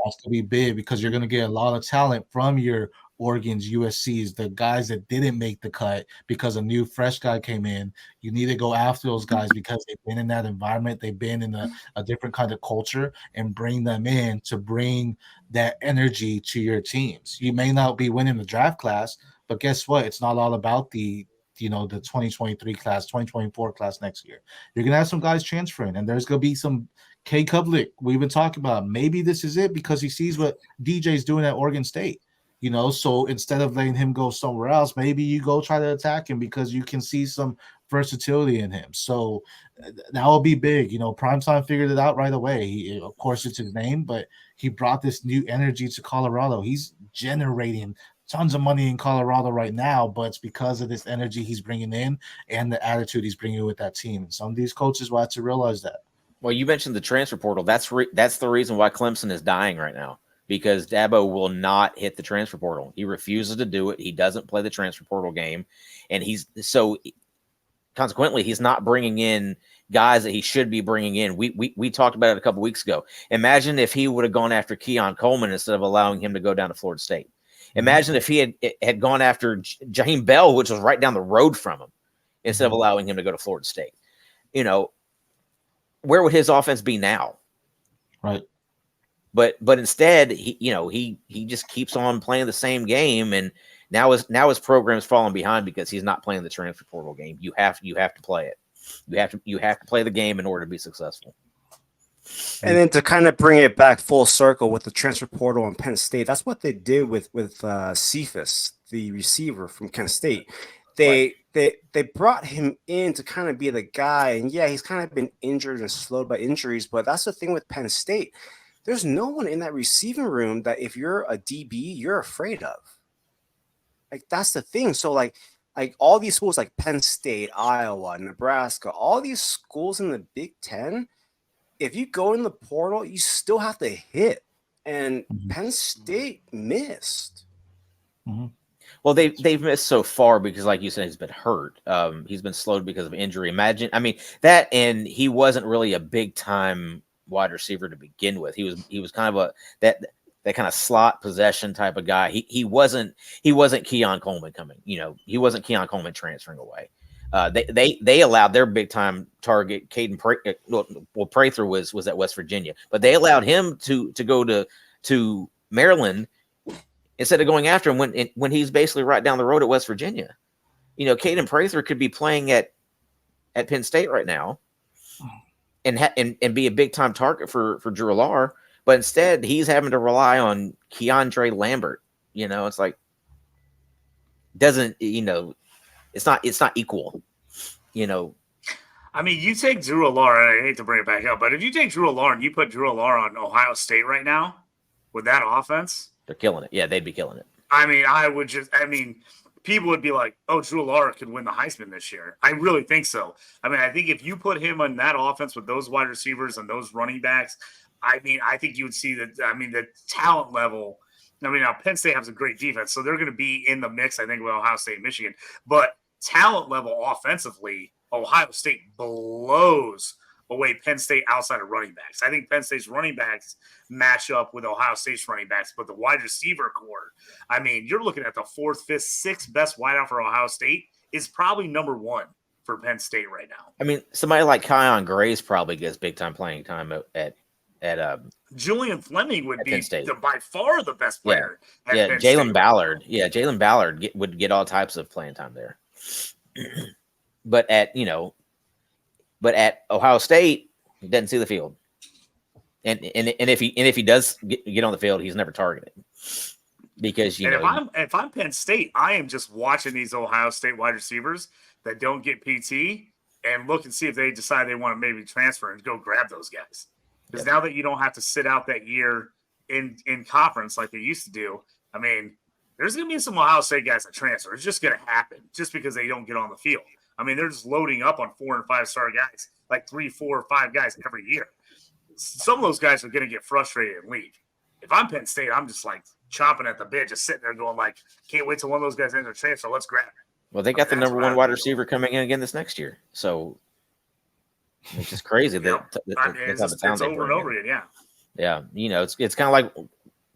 [SPEAKER 2] That's going to be big because you're going to get a lot of talent from your Oregon's, USC's, the guys that didn't make the cut because a new fresh guy came in. You need to go after those guys because they've been in that environment. They've been in a different kind of culture, and bring them in to bring that energy to your teams. You may not be winning the draft class, but guess what? It's not all about the 2023 class, 2024 class next year. You're going to have some guys transferring, and there's going to be some K Kublik we've been talking about. Maybe this is it because he sees what DJ's doing at Oregon State. So instead of letting him go somewhere else, maybe you go try to attack him because you can see some versatility in him. So that will be big. Primetime figured it out right away. Of course, it's his name, but he brought this new energy to Colorado. He's generating tons of money in Colorado right now, but it's because of this energy he's bringing in and the attitude he's bringing with that team. And some of these coaches will have to realize that.
[SPEAKER 1] Well, you mentioned the transfer portal. That's the reason why Clemson is dying right now. Because Dabo will not hit the transfer portal. He refuses to do it. He doesn't play the transfer portal game. And consequently, he's not bringing in guys that he should be bringing in. We talked about it a couple weeks ago. Imagine if he would have gone after Keon Coleman instead of allowing him to go down to Florida State. Imagine if he had gone after Jaheim Bell, which was right down the road from him, instead of allowing him to go to Florida State. Where would his offense be now?
[SPEAKER 2] Right.
[SPEAKER 1] But instead, he just keeps on playing the same game, and now his program's falling behind because he's not playing the transfer portal game. You have to play it. You have to play the game in order to be successful.
[SPEAKER 4] And then to kind of bring it back full circle with the transfer portal in Penn State, that's what they did with Cephas, the receiver from Kent State. They brought him in to kind of be the guy, and yeah, he's kind of been injured and slowed by injuries, but that's the thing with Penn State. There's no one in that receiving room that if you're a DB, you're afraid of. Like, that's the thing. So like all these schools like Penn State, Iowa, Nebraska, all these schools in the Big Ten, if you go in the portal, you still have to hit. And Penn State missed.
[SPEAKER 2] Mm-hmm.
[SPEAKER 1] Well, they've missed so far because, like you said, he's been hurt. He's been slowed because of injury. Imagine, that, and he wasn't really a big time wide receiver to begin with. He was kind of that kind of slot possession type of guy. He wasn't Keon Coleman coming. He wasn't Keon Coleman transferring away. They allowed their big time target Caden Prather was at West Virginia, but they allowed him to go to Maryland instead of going after him when he's basically right down the road at West Virginia. Caden Prather could be playing at Penn State right now and be a big time target for Drew Allar, but instead he's having to rely on Keandre Lambert. It's like it's not equal.
[SPEAKER 3] You take Drew Allar, and I hate to bring it back up, but if you take Drew Allar and you put Drew Allar on Ohio State right now with that offense,
[SPEAKER 1] they're killing it. Yeah, they'd be killing it.
[SPEAKER 3] People would be like, oh, Drew Allar could win the Heisman this year. I really think so. I think if you put him on that offense with those wide receivers and those running backs, I think you would see that. The talent level. Now Penn State has a great defense, so they're going to be in the mix, I think, with Ohio State and Michigan. But talent level offensively, Ohio State blows away Penn State outside of running backs. I think Penn State's running backs match up with Ohio State's running backs, but the wide receiver core, you're looking at the 4th, 5th, 6th best wideout for Ohio State is probably number 1 for Penn State right now.
[SPEAKER 1] Somebody like Kyon Grace probably gets big time playing time at
[SPEAKER 3] Julian Fleming would be
[SPEAKER 1] State.
[SPEAKER 3] By far the best player.
[SPEAKER 1] Yeah, Jalen Ballard. Yeah, Jalen Ballard would get all types of playing time there. But at Ohio State, he doesn't see the field, and if he does get on the field, he's never targeted because
[SPEAKER 3] if I'm Penn State, I am just watching these Ohio State wide receivers that don't get PT and look and see if they decide they want to maybe transfer and go grab those guys. Because now that you don't have to sit out that year in conference like they used to do, there's going to be some Ohio State guys that transfer. It's just going to happen just because they don't get on the field. They're just loading up on 4 and 5 star guys, like 3, 4, or 5 guys every year. Some of those guys are going to get frustrated and leave. If I'm Penn State, I'm just like chomping at the bit, just sitting there going like, can't wait till one of those guys ends their transfer. Let's grab it.
[SPEAKER 1] Well, they got the number 1 wide receiver coming in again this next year. So it's just crazy that
[SPEAKER 3] it's over and over again. Yeah.
[SPEAKER 1] Yeah, it's kind of like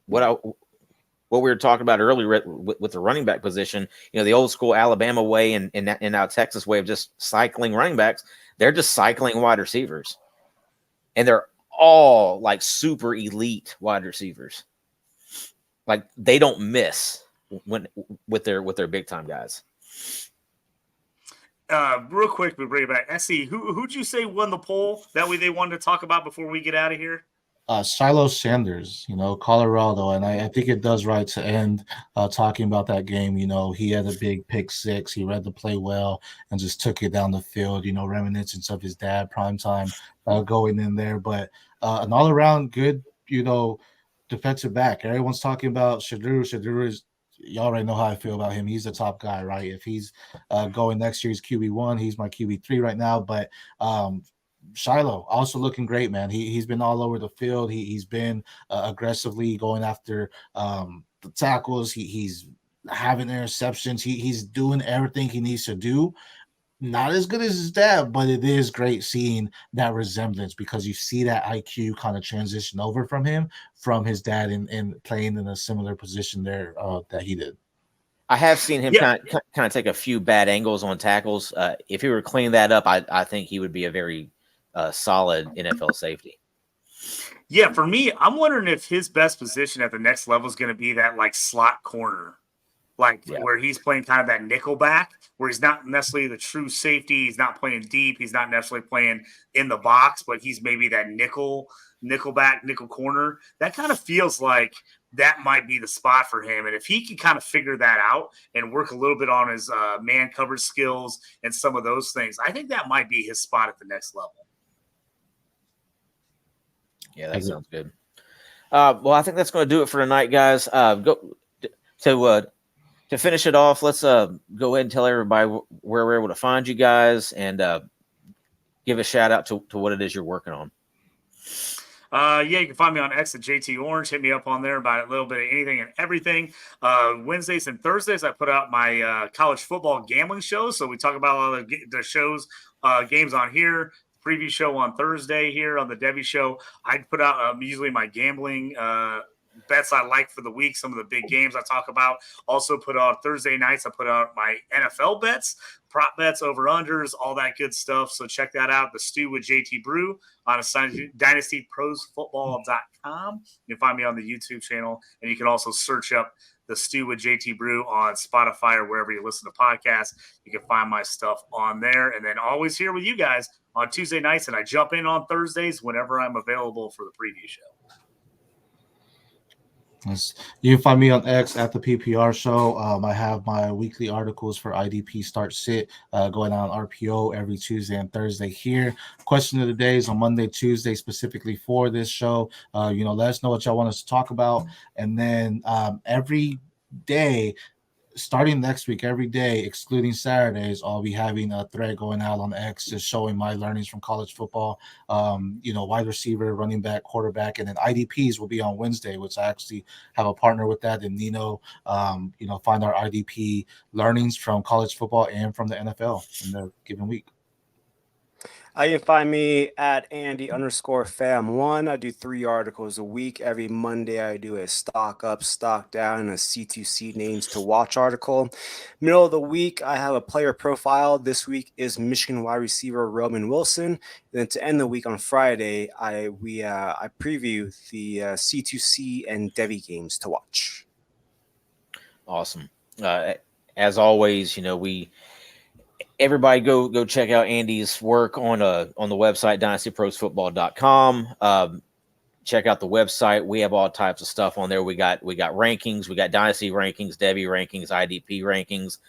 [SPEAKER 1] what we were talking about earlier with the running back position. The old school Alabama way and now Texas way of just cycling running backs. They're just cycling wide receivers, and they're all like super elite wide receivers. Like they don't miss with their big time guys.
[SPEAKER 3] Real quick, we bring it back. SC, who'd you say won the poll? That way they wanted to talk about before we get out of here.
[SPEAKER 2] Shiloh Sanders, Colorado, and I think it does right to end talking about that game. He had a big pick six. He read the play well and just took it down the field. Reminiscence of his dad, primetime going in there, but an all around good, defensive back. Everyone's talking about Shedeur. Shedeur is. You already know how I feel about him. He's the top guy, right? If he's going next year's QB1, he's my QB3 right now. But Shiloh also looking great, man. He's been all over the field. He's been aggressively going after the tackles. He's having interceptions. He's doing everything he needs to do. Not as good as his dad, but it is great seeing that resemblance because you see that IQ kind of transition over from his dad and playing in a similar position there that he did.
[SPEAKER 1] I have seen him kind of take a few bad angles on tackles. If he were to clean that up, I think he would be a very solid NFL safety.
[SPEAKER 3] Yeah, for me, I'm wondering if his best position at the next level is going to be that like slot corner. Where he's playing kind of that nickel back, where he's not necessarily the true safety. He's not playing deep. He's not necessarily playing in the box, but he's maybe that nickel back, nickel corner. That kind of feels like that might be the spot for him. And if he can kind of figure that out and work a little bit on his man coverage skills and some of those things, I think that might be his spot at the next level.
[SPEAKER 1] Yeah, that sounds good. Well, I think that's going to do it for tonight, guys. To finish it off, let's go ahead and tell everybody where we're able to find you guys and give a shout out to what it is you're working on.
[SPEAKER 3] You can find me on X at JT Orange. Hit me up on there about a little bit of anything and everything. Wednesdays and Thursdays, I put out my college football gambling show. So we talk about all the shows, games on here. Preview show on Thursday here on the Devy Show. I put out usually my gambling bets I like for the week, some of the big games I talk about. Also put out Thursday nights, I put out my NFL bets, prop bets, over-unders, all that good stuff. So check that out, The Stew with JT Brew on DynastyProsFootball.com. You can find me on the YouTube channel, and you can also search up The Stew with JT Brew on Spotify or wherever you listen to podcasts. You can find my stuff on there. And then always here with you guys on Tuesday nights, and I jump in on Thursdays whenever I'm available for the preview show.
[SPEAKER 2] You can find me on X at the PPR Show. I have my weekly articles for IDP Start Sit going on RPO every Tuesday and Thursday here. Question of the day is on Monday, Tuesday, specifically for this show. Let us know what y'all want us to talk about. And then every day, starting next week, every day, excluding Saturdays, I'll be having a thread going out on X just showing my learnings from college football, wide receiver, running back, quarterback, and then IDPs will be on Wednesday, which I actually have a partner with that, and Nino, find our IDP learnings from college football and from the NFL in the given week.
[SPEAKER 4] You can find me at Andy_fam1. I do 3 articles a week. Every Monday, I do a stock up, stock down, and a C2C names to watch article. Middle of the week, I have a player profile. This week is Michigan wide receiver Roman Wilson. And then to end the week on Friday, I preview the C2C and Devy games to watch.
[SPEAKER 1] Awesome. As always, everybody go check out Andy's work on the website, DynastyProsFootball.com. Check out the website. We have all types of stuff on there. We got rankings, we got Dynasty rankings, Devy rankings, IDP rankings.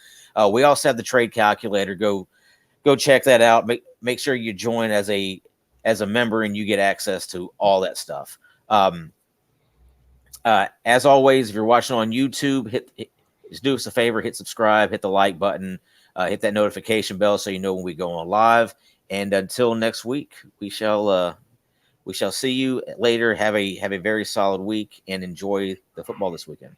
[SPEAKER 1] We also have the trade calculator. Go check that out. Make sure you join as a member and you get access to all that stuff. As always, if you're watching on YouTube, just do us a favor, hit subscribe, hit the like button. Hit that notification bell so you know when we go on live. And until next week, we shall see you later. Have a very solid week and enjoy the football this weekend.